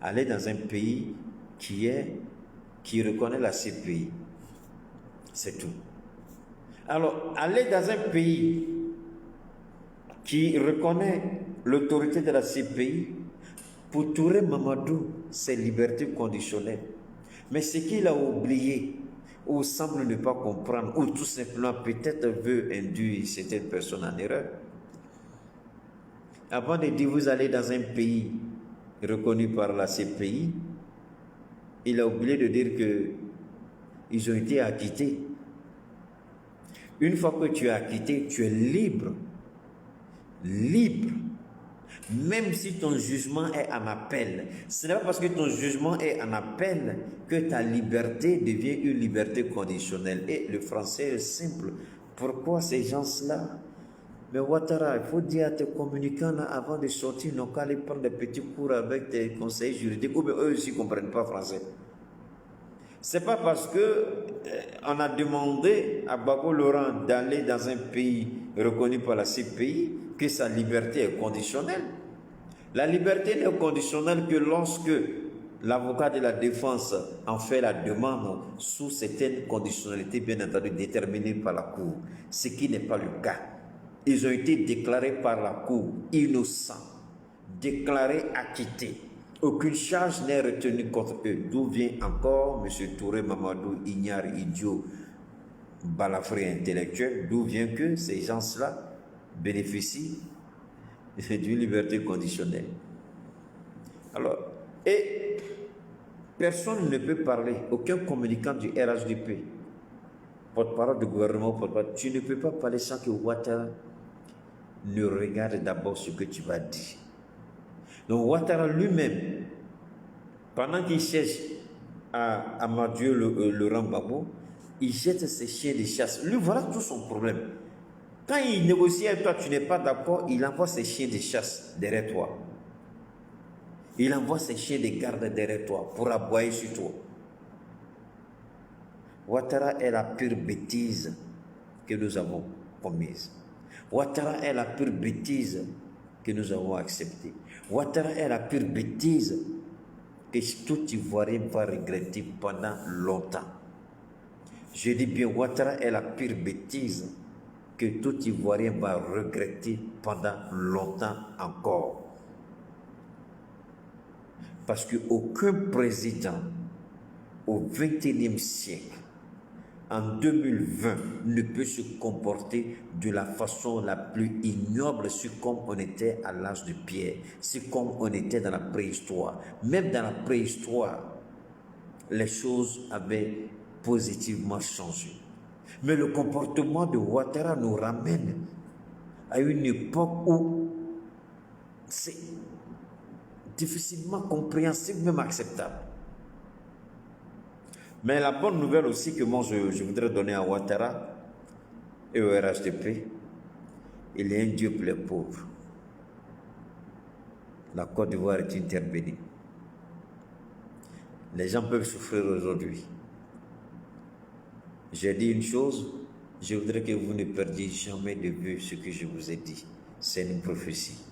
Allez dans un pays qui reconnaît la CPI. C'est tout. Alors, aller dans un pays qui reconnaît l'autorité de la CPI, pour Touré Mamadou, c'est liberté conditionnelle. Mais ce qu'il a oublié, ou semble ne pas comprendre, ou tout simplement peut-être veut induire certaines personnes en erreur, avant de dire vous allez dans un pays reconnu par la CPI, il a oublié de dire que ils ont été acquittés. Une fois que tu es acquitté, tu es libre. Libre. Même si ton jugement est en appel. Ce n'est pas parce que ton jugement est en appel que ta liberté devient une liberté conditionnelle. Et le français est simple. Pourquoi ces gens-là? Mais Ouattara, il faut dire à tes communicants là, avant de sortir, n'ont qu'à aller prendre des petits cours avec tes conseillers juridiques, ou bien eux aussi ne comprennent pas français. C'est pas parce que on a demandé à Gbagbo Laurent d'aller dans un pays reconnu par la CPI que sa liberté est conditionnelle. La liberté n'est conditionnelle que lorsque l'avocat de la défense en fait la demande sous certaines conditionnalités bien entendu déterminées par la Cour, ce qui n'est pas le cas. Ils ont été déclarés par la Cour innocents, déclarés acquittés. Aucune charge n'est retenue contre eux. D'où vient encore M. Touré Mamadou, ignare, idiot, balafré intellectuel, d'où vient que ces gens-là bénéficient d'une liberté conditionnelle. Alors, et personne ne peut parler, aucun communicant du RHDP, porte-parole du gouvernement, porte-parole, tu ne peux pas parler sans que Ouattara ne regarde d'abord ce que tu vas dire. Donc Ouattara lui-même, pendant qu'il cherche à Madieu Laurent Gbagbo, il jette ses chiens de chasse. Lui, voilà tout son problème. Quand il négocie avec toi, tu n'es pas d'accord, il envoie ses chiens de chasse derrière toi. Il envoie ses chiens de garde derrière toi pour aboyer sur toi. Ouattara est la pire bêtise que nous avons commise. Ouattara est la pire bêtise que nous avons acceptée. Ouattara est la pire bêtise que tout Ivoirien va regretter pendant longtemps. Je dis bien, Ouattara est la pire bêtise que tout Ivoirien va regretter pendant longtemps encore. Parce qu'aucun président au XXIe siècle, en 2020 ne peut se comporter de la façon la plus ignoble, c'est comme on était à l'âge de pierre, c'est comme on était dans la préhistoire. Même dans la préhistoire, les choses avaient positivement changé. Mais le comportement de Ouattara nous ramène à une époque où c'est difficilement compréhensible, même acceptable. Mais la bonne nouvelle aussi que moi je voudrais donner à Ouattara et au RHDP, il y a un Dieu pour les pauvres. La Côte d'Ivoire est une terre bénie. Les gens peuvent souffrir aujourd'hui. J'ai dit une chose, je voudrais que vous ne perdiez jamais de vue ce que je vous ai dit. C'est une prophétie.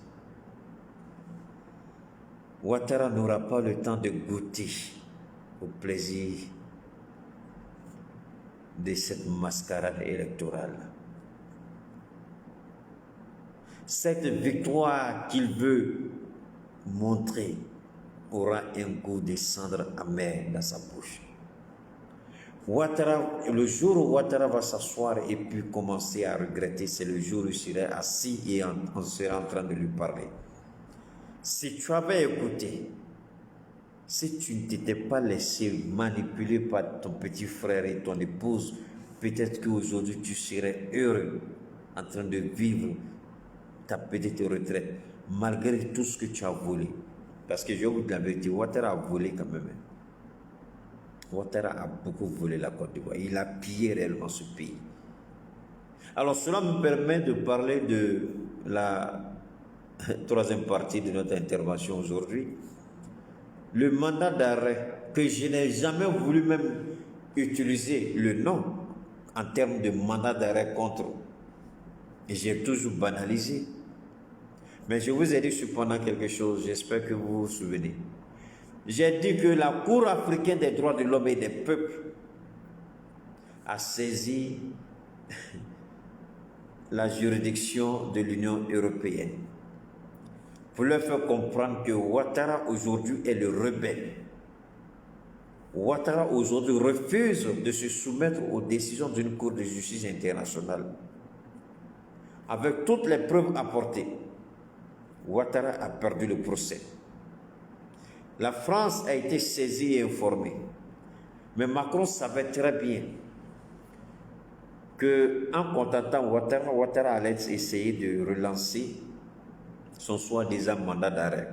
Ouattara n'aura pas le temps de goûter au plaisir de cette mascarade électorale. Cette victoire qu'il veut montrer aura un goût de cendre amère dans sa bouche. Ouattara, le jour où Ouattara va s'asseoir et puis commencer à regretter, c'est le jour où il serait assis et on serait en train de lui parler. Si tu avais écouté, si tu ne t'étais pas laissé manipuler par ton petit frère et ton épouse, peut-être qu'aujourd'hui tu serais heureux en train de vivre ta petite retraite, malgré tout ce que tu as volé. Parce que je vous dis la vérité, Ouattara a volé quand même. Ouattara a beaucoup volé la Côte d'Ivoire. Il a pillé réellement ce pays. Alors cela me permet de parler de la troisième partie de notre intervention aujourd'hui. Le mandat d'arrêt, que je n'ai jamais voulu même utiliser le nom en termes de mandat d'arrêt contre. Et j'ai toujours banalisé. Mais je vous ai dit cependant quelque chose, j'espère que vous vous souvenez. J'ai dit que la Cour africaine des droits de l'homme et des peuples a saisi la juridiction de l'Union européenne pour leur faire comprendre que Ouattara aujourd'hui est le rebelle. Ouattara aujourd'hui refuse de se soumettre aux décisions d'une Cour de justice internationale. Avec toutes les preuves apportées, Ouattara a perdu le procès. La France a été saisie et informée. Mais Macron savait très bien qu'en contactant Ouattara, Ouattara allait essayer de relancer son soi-disant mandat d'arrêt.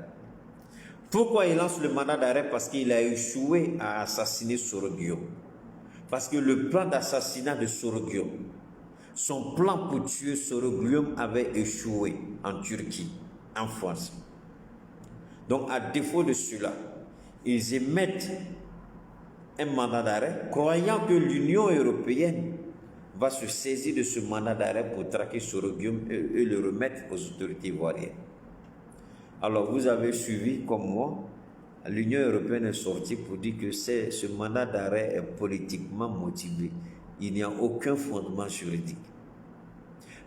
Pourquoi il lance le mandat d'arrêt? Parce qu'il a échoué à assassiner Soro Guillaume. Parce que le plan d'assassinat de Soro Guillaume, son plan pour tuer Soro Guillaume avait échoué en Turquie, en France. Donc, à défaut de cela, ils émettent un mandat d'arrêt, croyant que l'Union européenne va se saisir de ce mandat d'arrêt pour traquer Soro Guillaume et le remettre aux autorités ivoiriennes. Alors, vous avez suivi, comme moi, l'Union européenne est sortie pour dire que ce mandat d'arrêt est politiquement motivé. Il n'y a aucun fondement juridique.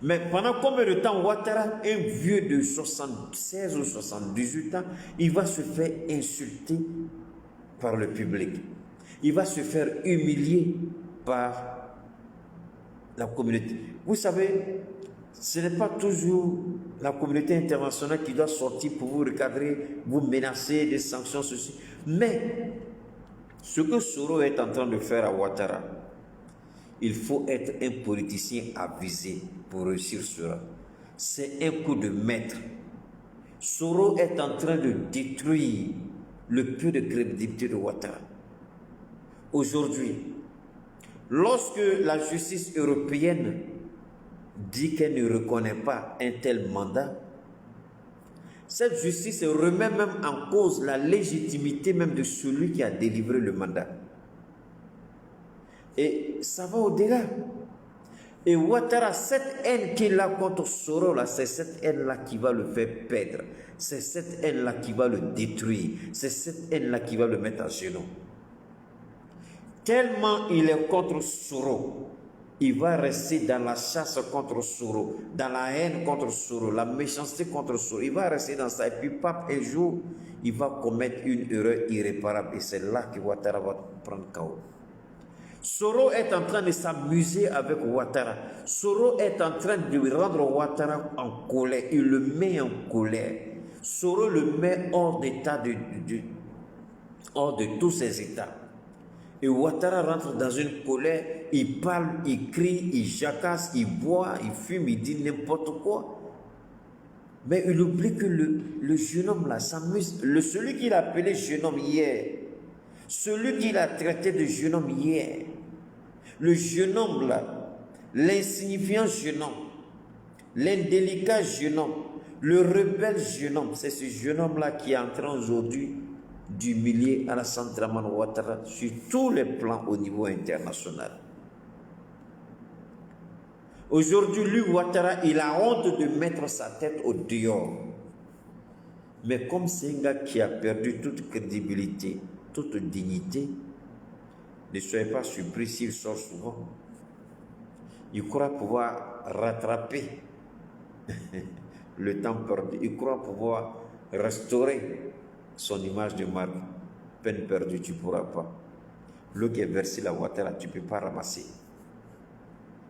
Mais pendant combien de temps Ouattara, un vieux de 76 ou 78 ans, il va se faire insulter par le public. Il va se faire humilier par la communauté. Vous savez, ce n'est pas toujours la communauté internationale qui doit sortir pour vous recadrer, vous menacer des sanctions, ceci. Mais ce que Soro est en train de faire à Ouattara, il faut être un politicien avisé pour réussir cela. C'est un coup de maître. Soro est en train de détruire le peu de crédibilité de Ouattara. Aujourd'hui, lorsque la justice européenne dit qu'elle ne reconnaît pas un tel mandat, cette justice remet même en cause la légitimité même de celui qui a délivré le mandat. Et ça va au-delà. Et Ouattara, cette haine qu'il a contre Soro, c'est cette haine-là qui va le faire perdre. C'est cette haine-là qui va le détruire. C'est cette haine-là qui va le mettre à genoux. Tellement il est contre Soro, il va rester dans la chasse contre Soro, dans la haine contre Soro, la méchanceté contre Soro. Il va rester dans ça. Et puis, un jour, il va commettre une erreur irréparable. Et c'est là que Ouattara va prendre KO. Soro est en train de s'amuser avec Ouattara. Soro est en train de rendre Ouattara en colère. Il le met en colère. Soro le met hors d'état, hors de tous ses états. Et Ouattara rentre dans une colère. Il parle, il crie, il jacasse, il boit, il fume, il dit n'importe quoi. Mais il oublie que le jeune homme là s'amuse. Celui qu'il a appelé jeune homme hier, celui qu'il a traité de jeune homme hier, le jeune homme là, l'insignifiant jeune homme, l'indélicat jeune homme, le rebelle jeune homme, c'est ce jeune homme là qui est en train aujourd'hui d'humilier Alassane Dramane Ouattara sur tous les plans au niveau international. Aujourd'hui, lui, Ouattara, il a honte de mettre sa tête au dehors. Mais comme c'est un gars qui a perdu toute crédibilité, toute dignité, ne soyez pas surpris s'il sort souvent. Il croit pouvoir rattraper le temps perdu. Il croit pouvoir restaurer son image de marque. Peine perdue, tu ne pourras pas. L'eau qui est versée la Ouattara, tu ne peux pas ramasser.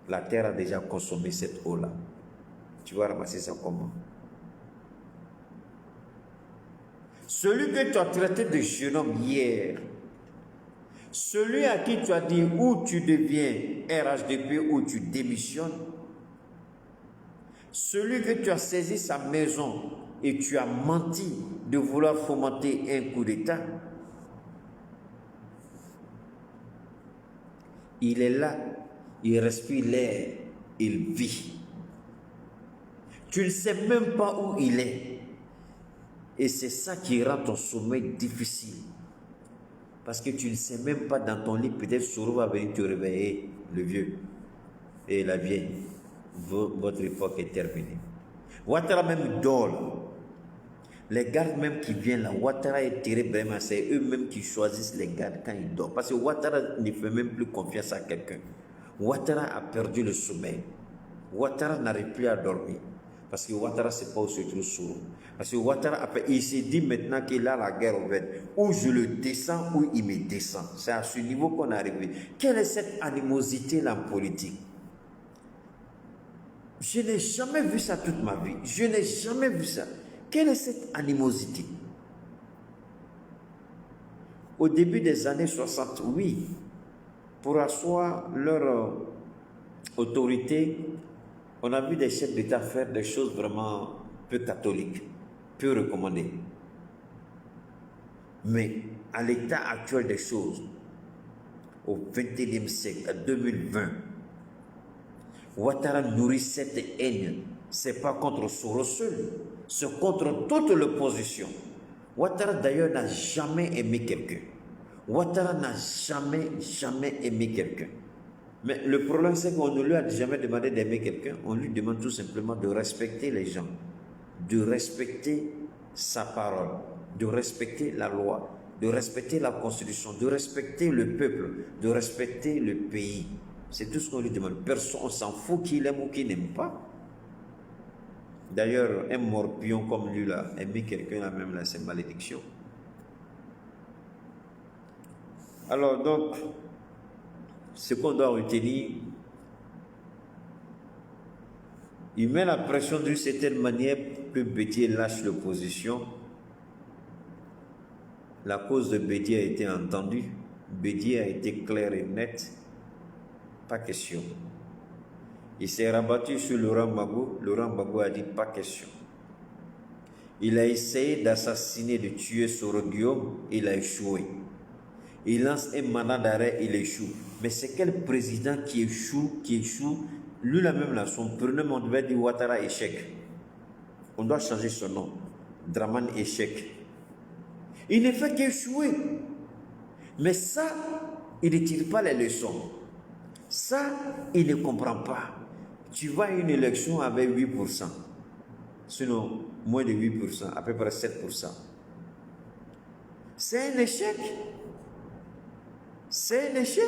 La terre a déjà consommé cette eau-là. Tu vas ramasser ça comment? Celui que tu as traité de jeune homme hier, celui à qui tu as dit où tu deviens RHDP, où tu démissionnes, celui que tu as saisi sa maison et tu as menti de vouloir fomenter un coup d'État, il est là, il respire l'air, il vit. Tu ne sais même pas où il est. Et c'est ça qui rend ton sommeil difficile. Parce que tu ne sais même pas dans ton lit, peut-être Soro va venir te réveiller, le vieux et la vieille. Votre époque est terminée. Ouattara même dort. Les gardes même qui viennent là, Ouattara est terrible vraiment. C'est eux-mêmes qui choisissent les gardes quand ils dorment. Parce que Ouattara ne fait même plus confiance à quelqu'un. Ouattara a perdu le sommeil. Ouattara n'arrive plus à dormir. Parce que Ouattara, ce n'est pas où se trouve Soro. Parce que Ouattara, il s'est dit maintenant qu'il a la guerre ouverte. Où je le descends, où il me descend. C'est à ce niveau qu'on est arrivé. Quelle est cette animosité-là en politique? Je n'ai jamais vu ça toute ma vie. Je n'ai jamais vu ça. Quelle est cette animosité? Au début des années 60, oui, pour asseoir leur autorité, on a vu des chefs d'État faire des choses vraiment peu catholiques, peu recommandées. Mais à l'état actuel des choses, au XXIe siècle, à 2020, Ouattara nourrit cette haine. Ce n'est pas contre Soro seul, c'est contre toute l'opposition. Ouattara d'ailleurs n'a jamais aimé quelqu'un. Ouattara n'a jamais aimé quelqu'un. Mais le problème, c'est qu'on ne lui a jamais demandé d'aimer quelqu'un. On lui demande tout simplement de respecter les gens, de respecter sa parole, de respecter la loi, de respecter la constitution, de respecter le peuple, de respecter le pays. C'est tout ce qu'on lui demande. Personne, on s'en fout qu'il aime ou qu'il n'aime pas. D'ailleurs, un morpion comme lui, là, aimer quelqu'un, là, même là, c'est malédiction. Alors, donc, ce qu'on doit retenir, il met la pression d'une certaine manière que Bédié lâche l'opposition. La cause de Bédié a été entendue. Bédié a été clair et net. Pas question. Il s'est rabattu sur Laurent Gbagbo. Laurent Gbagbo a dit pas question. Il a essayé d'assassiner, de tuer Soro Guillaume. Il a échoué. Il lance un mandat d'arrêt, il échoue. Mais c'est quel président qui échoue? Lui là même là, son prénom, on devait dire Ouattara échec. On doit changer son nom. Dramane échec. Il ne fait qu'échouer. Mais ça, il ne tire pas les leçons. Ça, il ne comprend pas. Tu vas à une élection avec 8%. Sinon, moins de 8%, à peu près 7%. C'est un échec. C'est un échec.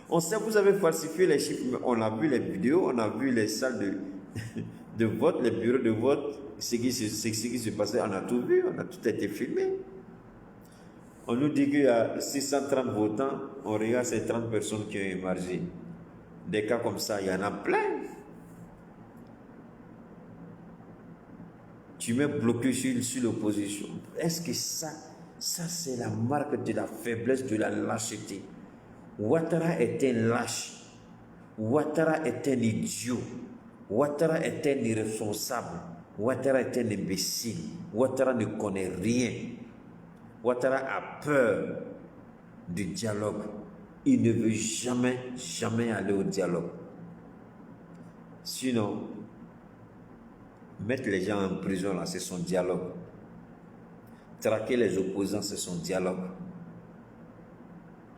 On sait que vous avez falsifié les chiffres, mais on a vu les vidéos, on a vu les salles de vote, les bureaux de vote, ce qui se passait, on a tout vu, on a tout été filmé. On nous dit qu'il y a 630 votants, on regarde ces 30 personnes qui ont émargé. Des cas comme ça, il y en a plein. Tu mets bloqué sur l'opposition. Est-ce que ça c'est la marque de la faiblesse, de la lâcheté? Ouattara est un lâche. Ouattara est un idiot. Ouattara est un irresponsable. Ouattara est un imbécile. Ouattara ne connaît rien. Ouattara a peur du dialogue. Il ne veut jamais aller au dialogue. Sinon, mettre les gens en prison, là, c'est son dialogue. Traquer les opposants, c'est son dialogue.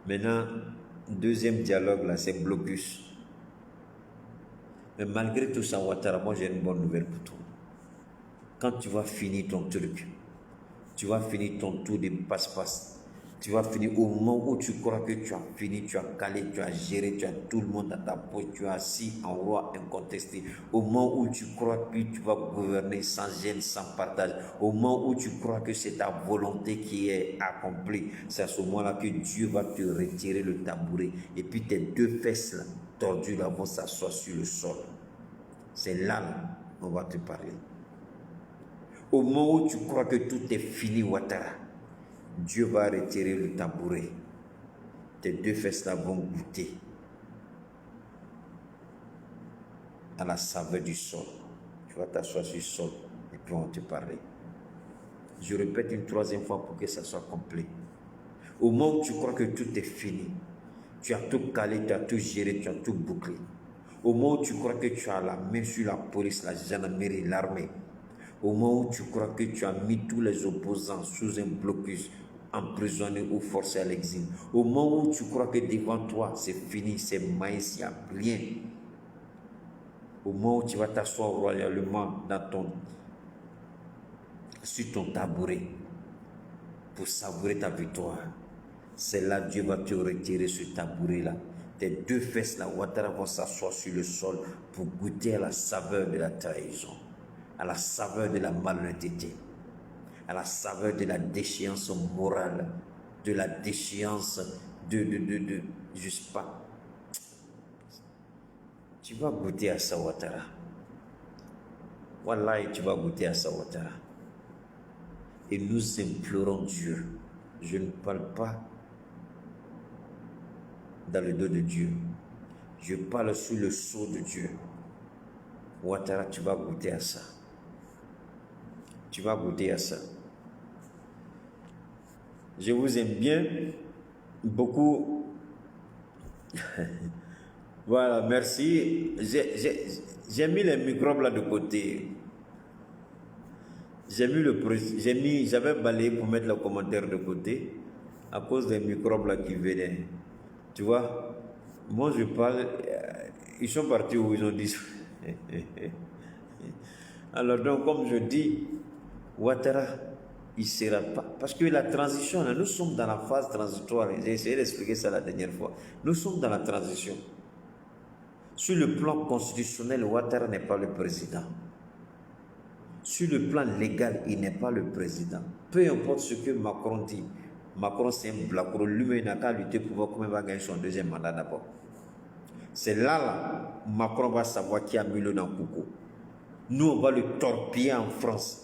Maintenant, deuxième dialogue, là, c'est blocus. Mais malgré tout ça, Ouattara, moi j'ai une bonne nouvelle pour toi. Quand tu vas finir ton truc, tu vas finir ton tour de passe-passe, tu vas finir au moment où tu crois que tu as fini, tu as calé, tu as géré, tu as tout le monde dans ta poche, tu as assis en roi incontesté. Au moment où tu crois que tu vas gouverner sans gêne, sans partage, au moment où tu crois que c'est ta volonté qui est accomplie, c'est à ce moment-là que Dieu va te retirer le tabouret. Et puis tes deux fesses là, tordues là, vont s'asseoir sur le sol. C'est là, on va te parler. Au moment où tu crois que tout est fini, Ouattara, Dieu va retirer le tabouret. Tes deux fesses là vont goûter à la saveur du sol. Tu vas t'asseoir sur le sol et puis on va te parler. Je répète une troisième fois pour que ça soit complet. Au moment où tu crois que tout est fini, tu as tout calé, tu as tout géré, tu as tout bouclé. Au moment où tu crois que tu as la main sur la police, la gendarmerie, l'armée, au moment où tu crois que tu as mis tous les opposants sous un blocus, emprisonnés ou forcés à l'exil, au moment où tu crois que devant toi c'est fini, c'est maïs, il n'y a rien, au moment où tu vas t'asseoir royalement sur ton tabouret pour savourer ta victoire, c'est là que Dieu va te retirer ce tabouret-là. Tes deux fesses là, Ouattara vont s'asseoir sur le sol pour goûter à la saveur de la trahison, à la saveur de la malhonnêteté, à la saveur de la déchéance morale, de la déchéance je sais pas. Tu vas goûter à ça, Ouattara. Wallahi, tu vas goûter à ça, Ouattara. Et nous implorons Dieu. Je ne parle pas dans le dos de Dieu. Je parle sous le sceau de Dieu. Ouattara, tu vas goûter à ça. Tu vas goûter à ça. Je vous aime bien, beaucoup. Voilà, merci. J'ai mis les microbes là de côté. J'avais balayé pour mettre le commentaire de côté à cause des microbes là qui venaient. Tu vois, moi je parle, ils sont partis où ils ont dit. Alors donc, comme je dis, Ouattara, il ne sera pas. Parce que la transition, là, nous sommes dans la phase transitoire. J'ai essayé d'expliquer ça la dernière fois. Nous sommes dans la transition. Sur le plan constitutionnel, Ouattara n'est pas le président. Sur le plan légal, il n'est pas le président. Peu importe ce que Macron dit. Macron, c'est un blacro. Lui-même, il n'a qu'à lutter pour voir comment il va gagner son deuxième mandat d'abord. C'est là, Macron va savoir qui a mis le dans le coucou. Nous, on va le torpiller en France.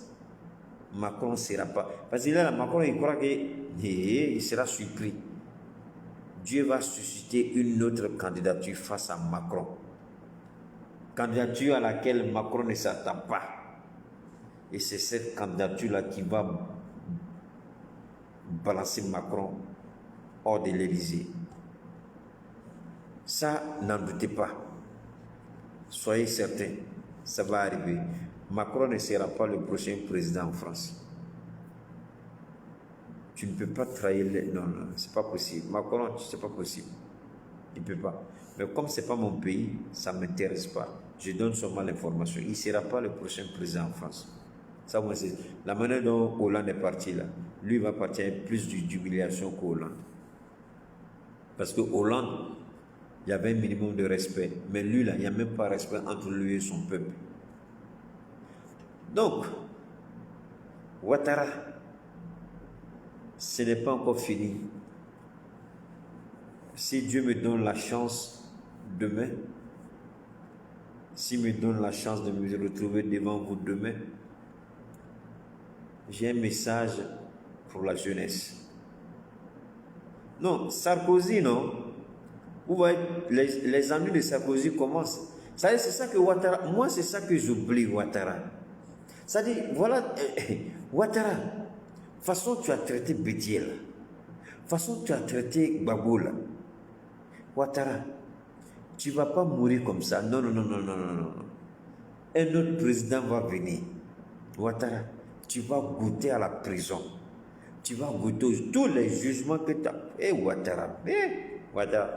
Macron ne sera pas. Parce que là, Macron, il croit qu'il sera surpris. Dieu va susciter une autre candidature face à Macron. Candidature à laquelle Macron ne s'attend pas. Et c'est cette candidature-là qui va balancer Macron hors de l'Élysée. Ça, n'en doutez pas. Soyez certains, ça va arriver. Macron ne sera pas le prochain président en France. Tu ne peux pas trahir les... Non, c'est pas possible. Macron, c'est pas possible. Il ne peut pas. Mais comme c'est pas mon pays, ça ne m'intéresse pas. Je donne seulement l'information. Il ne sera pas le prochain président en France. Ça, moi, c'est la manière dont Hollande est parti là. Lui va partir avec plus d'humiliation qu'Hollande. Parce que Hollande, il y avait un minimum de respect. Mais lui là, il n'y a même pas de respect entre lui et son peuple. Donc, Ouattara, ce n'est pas encore fini. Si Dieu me donne la chance demain, s'il me donne la chance de me retrouver devant vous demain, j'ai un message pour la jeunesse. Non, Sarkozy, non. Vous voyez, les amis de Sarkozy commencent. C'est ça que Ouattara, moi c'est ça que j'oublie Ouattara. C'est-à-dire, voilà, Ouattara, façon tu as traité Bédier là, façon tu as traité Gbagbo là, Ouattara, tu ne vas pas mourir comme ça. Non, non, non, non, non, non, non. Un autre président va venir. Ouattara, tu vas goûter à la prison. Tu vas goûter tous les jugements que tu as. Eh, Ouattara, Ouattara.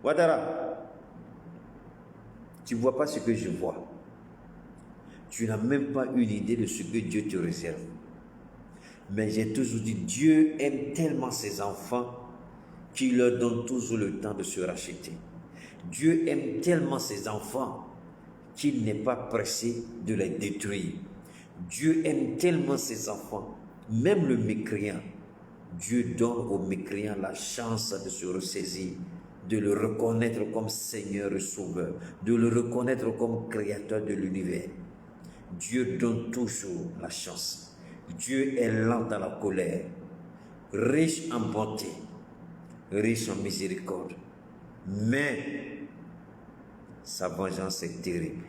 Ouattara, tu ne vois pas ce que je vois. Tu n'as même pas une idée de ce que Dieu te réserve. Mais j'ai toujours dit, Dieu aime tellement ses enfants qu'il leur donne toujours le temps de se racheter. Dieu aime tellement ses enfants qu'il n'est pas pressé de les détruire. Dieu aime tellement ses enfants, même le mécréant. Dieu donne au mécréant la chance de se ressaisir, de le reconnaître comme Seigneur et Sauveur, de le reconnaître comme Créateur de l'univers. Dieu donne toujours la chance. Dieu est lent dans la colère, riche en bonté, riche en miséricorde. Mais sa vengeance est terrible.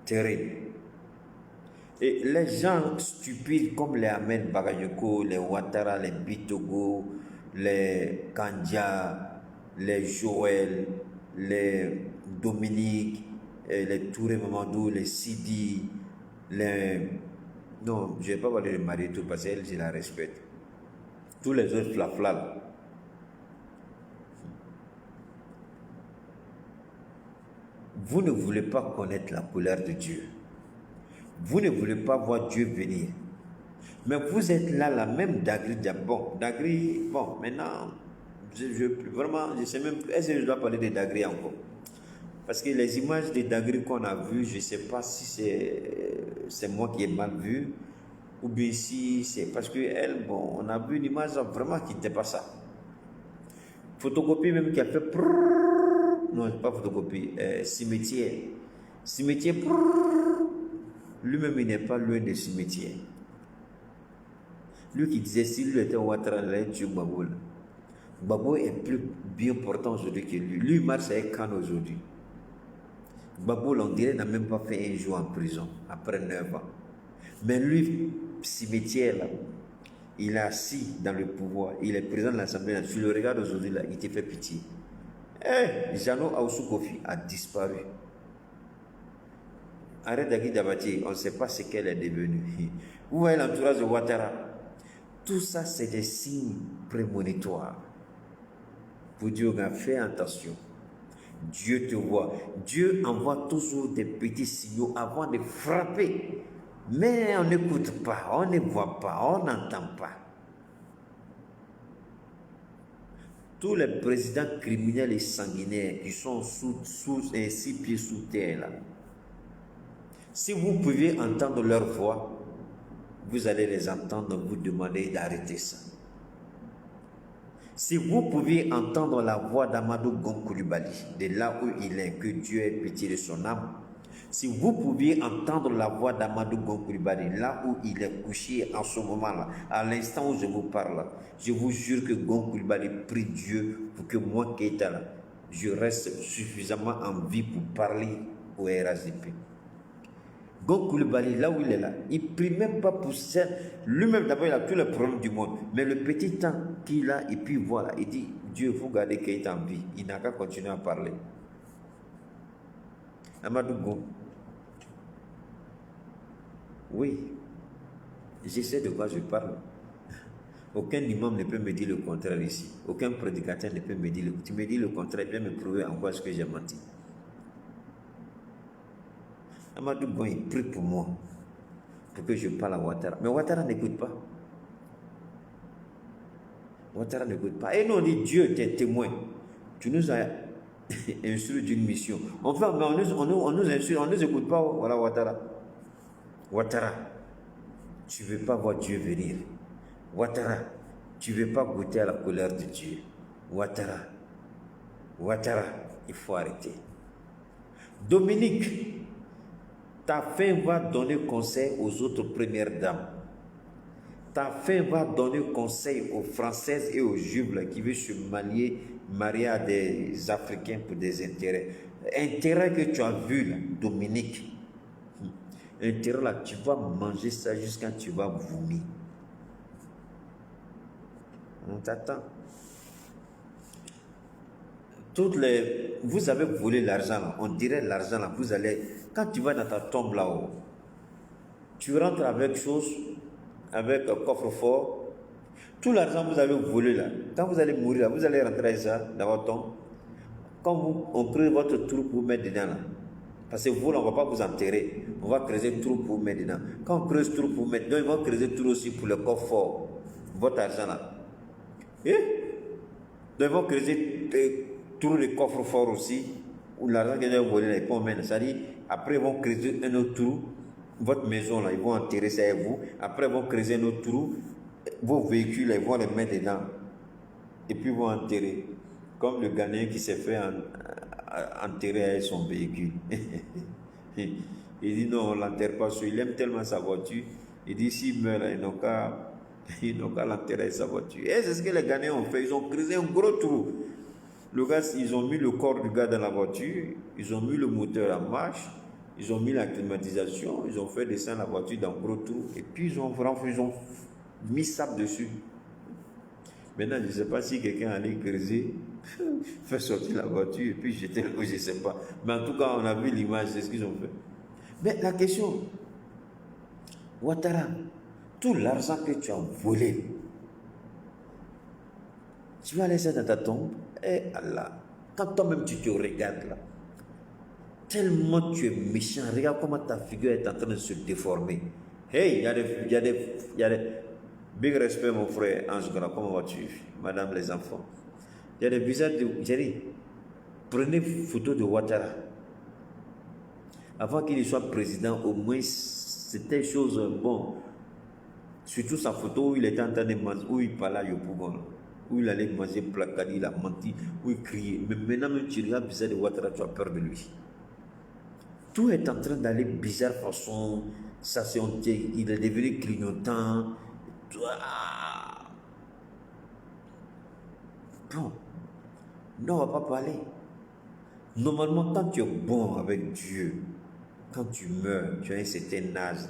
Terrible. Et les gens stupides comme les Ahmed Bagayoko, les Ouattara, les Bitogo, les Kandia, les Joël, les Dominique, les Touré Mamadou, les Sidi, les... Non, je ne vais pas parler de Marie-Tou parce qu'elle, je la respecte. Tous les autres flaflas. Vous ne voulez pas connaître la colère de Dieu. Vous ne voulez pas voir Dieu venir. Mais vous êtes là, la même Dagri. Bon, Dagri, bon, maintenant, vraiment, je sais même plus, est-ce que je dois parler de Dagri encore? Parce que les images de Dagri qu'on a vues, je ne sais pas si c'est moi qui ai mal vu, ou bien si c'est parce qu'elle, bon, on a vu une image vraiment qui n'était pas ça. Photocopie même qui a fait... Non, pas photocopie, cimetière. Cimetière... Lui-même, il n'est pas loin des cimetières. Lui qui disait, si lui était Ouattara, il allait tuer Gbagbo. Gbagbo est plus bien portant aujourd'hui que lui. Lui, il marche avec Khan aujourd'hui. Gbagbo, on dirait, n'a même pas fait un jour en prison, après 9 ans. Mais lui, cimetière, là, il est assis dans le pouvoir, il est président de l'Assemblée. Tu le regardes aujourd'hui, là, il te fait pitié. Jano Aoussou Kofi a disparu. Arrête Dagui Dabati, on ne sait pas ce qu'elle est devenue. Vous voyez l'entourage de Ouattara. Tout ça, c'est des signes prémonitoires. Pour Dieu, fais attention. Dieu te voit. Dieu envoie toujours des petits signaux avant de frapper. Mais on n'écoute pas, on ne voit pas, on n'entend pas. Tous les présidents criminels et sanguinaires qui sont sous 6 pieds sous terre, là, si vous pouviez entendre leur voix, vous allez les entendre vous demander d'arrêter ça. Si vous pouviez entendre la voix d'Amadou Gon Coulibaly, de là où il est, que Dieu ait pitié de son âme, si vous pouviez entendre la voix d'Amadou Gon Coulibaly, là où il est couché en ce moment-là, à l'instant où je vous parle, je vous jure que Gon Coulibaly prie Dieu pour que moi, Keita, là, je reste suffisamment en vie pour parler au RHDP. Gon Coulibaly, là où il est là, il ne prie même pas pour ça. Lui-même, d'abord, il a tous les problèmes du monde. Mais le petit temps qu'il a, et puis voilà, il dit, Dieu, il faut garder Keita en vie. Il n'a qu'à continuer à parler. Amadou Gon. Oui, je sais de quoi je parle. Aucun imam ne peut me dire le contraire ici. Aucun prédicateur ne peut me dire le contraire. Tu me dis le contraire, viens me prouver en quoi est-ce que j'ai menti. Amadou Gon, il prie pour moi, pour que je parle à Ouattara. Mais Ouattara n'écoute pas. Ouattara n'écoute pas. Et nous, on dit, Dieu, t'es témoin. Tu nous as instruit d'une mission. Enfin, mais on nous instruit, on ne nous écoute pas. Voilà, Ouattara. Ouattara, tu ne veux pas voir Dieu venir. Ouattara, tu ne veux pas goûter à la colère de Dieu. Ouattara, il faut arrêter. Dominique, ta fin va donner conseil aux autres premières dames. Ta fin va donner conseil aux Françaises et aux Juifs là, qui veulent se marier à des Africains pour des intérêts. Intérêt que tu as vu là, Dominique. Intérêt là, tu vas manger ça jusqu'à tu vas vomir. On t'attend. Vous avez volé l'argent là, on dirait l'argent là, vous allez, quand tu vas dans ta tombe là-haut, tu rentres avec avec un coffre-fort, tout l'argent que vous avez volé là, quand vous allez mourir là, vous allez rentrer avec ça dans votre tombe, quand on creuse votre trou pour vous mettre dedans là, parce que vous là, on ne va pas vous enterrer, on va creuser un trou pour vous mettre dedans. Quand on creuse trou pour vous mettre dedans, ils vont creuser trou aussi pour le coffre-fort, votre argent là. Et donc ils vont creuser trou de coffre-fort aussi, où l'argent que vous avez volé là, ils vont mettre, c'est-à-dire, après ils vont creuser un autre trou, votre maison là, ils vont enterrer ça avec vous. Après, ils vont creuser un autre trou. Vos véhicules, là, ils vont les mettre dedans. Et puis, ils vont enterrer. Comme le Ghanéen qui s'est fait enterrer avec son véhicule. Il dit non, on ne l'enterre pas. Il aime tellement sa voiture. Il dit s'il meurt, là, ils n'ont qu'à l'enterrer avec sa voiture. Et c'est ce que les Ghanéens ont fait. Ils ont creusé un gros trou. Le gars, ils ont mis le corps du gars dans la voiture. Ils ont mis le moteur en marche. Ils ont mis la climatisation, ils ont fait descendre la voiture dans un gros trou, et puis ils ont mis sable dessus. Maintenant, je ne sais pas si quelqu'un allait creuser, faire sortir la voiture, et puis jeter le, je ne sais pas. Mais en tout cas, on a vu l'image, c'est ce qu'ils ont fait. Mais la question, Ouattara, tout l'argent que tu as volé, tu vas laisser dans ta tombe, et Allah, quand toi-même tu te regardes là, tellement tu es méchant, regarde comment ta figure est en train de se déformer. Hey, il y a des big respect mon frère Ange Grand, comment vas-tu, madame les enfants? Il y a des visages de, j'ai dit, prenez photo de Ouattara. Avant qu'il soit président, au moins c'était chose bon. Surtout sa photo où il était en train de manger, où il parlait à Yopougon, où il allait manger placadi, il a menti, où il criait. Mais maintenant, même tu regardes le visage de Ouattara, tu as peur de lui. Tout est en train d'aller bizarre façon, ça c'est il est devenu clignotant. Bon, non, on ne va pas parler. Normalement, quand tu es bon avec Dieu, quand tu meurs, tu as un certain âge,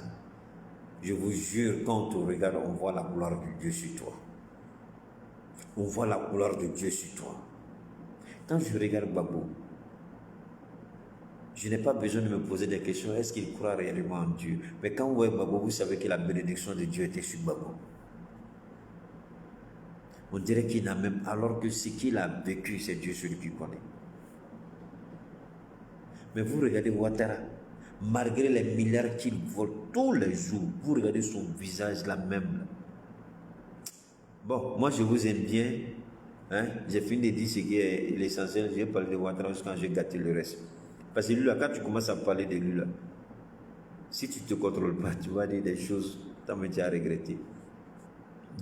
je vous jure, quand on te regarde, on voit la gloire de Dieu sur toi. On voit la gloire de Dieu sur toi. Quand je regarde Babou, je n'ai pas besoin de me poser des questions. Est-ce qu'il croit réellement en Dieu? Mais quand vous voyez Babou, vous savez que la bénédiction de Dieu était sur Babou. On dirait qu'il n'a même... Alors que ce qu'il a vécu, c'est Dieu celui qui connaît. Mais vous regardez Ouattara, malgré les milliards qu'il vole tous les jours, vous regardez son visage là même. Bon, moi je vous aime bien. Hein? J'ai fini de dire ce qui est l'essentiel. J'ai parlé de Ouattara jusqu'à quand j'ai gâté le reste. Parce que lui, là, quand tu commences à parler de lui, là, si tu ne te contrôles pas, tu vas dire des choses, tu as regretté.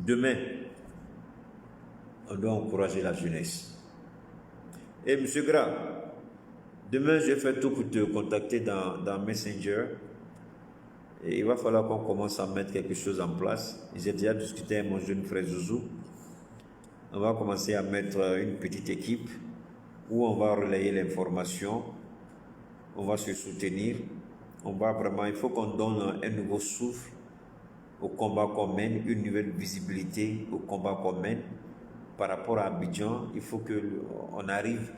Demain, on doit encourager la jeunesse. Et M. Gras, demain, je fais tout pour te contacter dans Messenger. Et il va falloir qu'on commence à mettre quelque chose en place. J'ai déjà discuté avec mon jeune frère Zouzou. On va commencer à mettre une petite équipe où on va relayer l'information. On va se soutenir. On va vraiment, il faut qu'on donne un nouveau souffle au combat qu'on mène, une nouvelle visibilité au combat qu'on mène. Par rapport à Abidjan, il faut qu'on arrive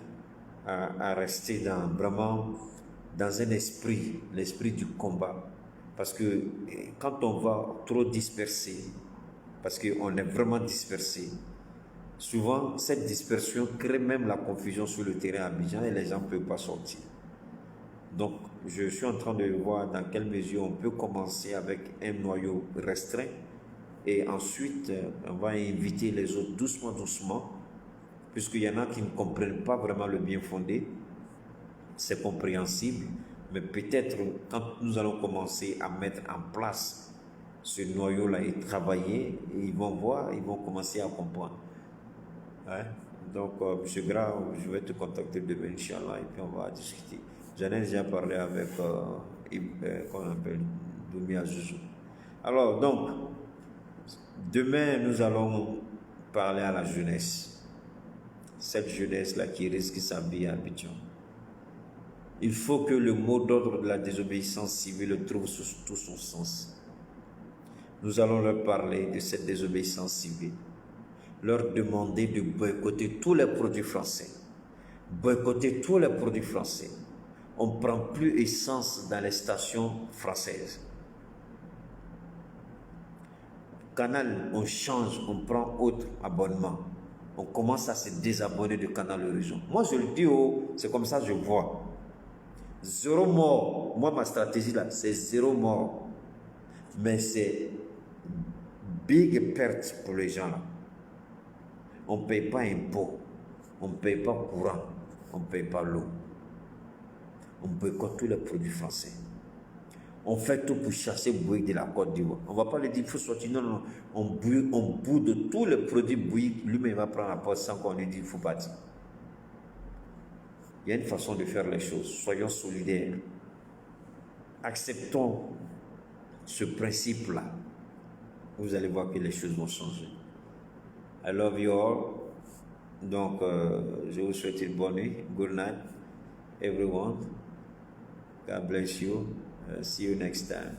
à rester vraiment dans un esprit, l'esprit du combat. Parce que quand on va trop disperser, parce qu'on est vraiment dispersé, souvent cette dispersion crée même la confusion sur le terrain à Abidjan et les gens ne peuvent pas sortir. Donc, je suis en train de voir dans quelle mesure on peut commencer avec un noyau restreint et ensuite, on va inviter les autres doucement, doucement, puisqu'il y en a qui ne comprennent pas vraiment le bien fondé. C'est compréhensible, mais peut-être quand nous allons commencer à mettre en place ce noyau-là et travailler, et ils vont voir, ils vont commencer à comprendre. Hein? Donc, M. Gra, je vais te contacter demain, Inch'Allah, et puis on va discuter. J'en ai déjà parlé avec, comment on appelle, Doumia Zouzou. Alors, donc, demain, nous allons parler à la jeunesse. Cette jeunesse-là qui risque sa vie à Abidjan. Il faut que le mot d'ordre de la désobéissance civile trouve tout son sens. Nous allons leur parler de cette désobéissance civile. Leur demander de boycotter tous les produits français. Boycotter tous les produits français. On ne prend plus essence dans les stations françaises. Canal, on change, on prend autre abonnement. On commence à se désabonner de Canal Horizon. Moi, je le dis, c'est comme ça que je vois. 0 mort. Moi, ma stratégie là, c'est 0 mort. Mais c'est big perte pour les gens là. On ne paye pas impôt. On ne paye pas courant. On ne paye pas l'eau. On boycotte tous les produits français. On fait tout pour chasser bouillie de la Côte d'Ivoire. On ne va pas le dire, il faut sortir. Non, non, on bout de tous les produits bouillis. Lui-même va prendre la porte sans qu'on lui dise, il faut partir. Il y a une façon de faire les choses. Soyons solidaires. Acceptons ce principe-là. Vous allez voir que les choses vont changer. I love you all. Donc, je vous souhaite une bonne nuit. Good night, everyone. God bless you. See you next time.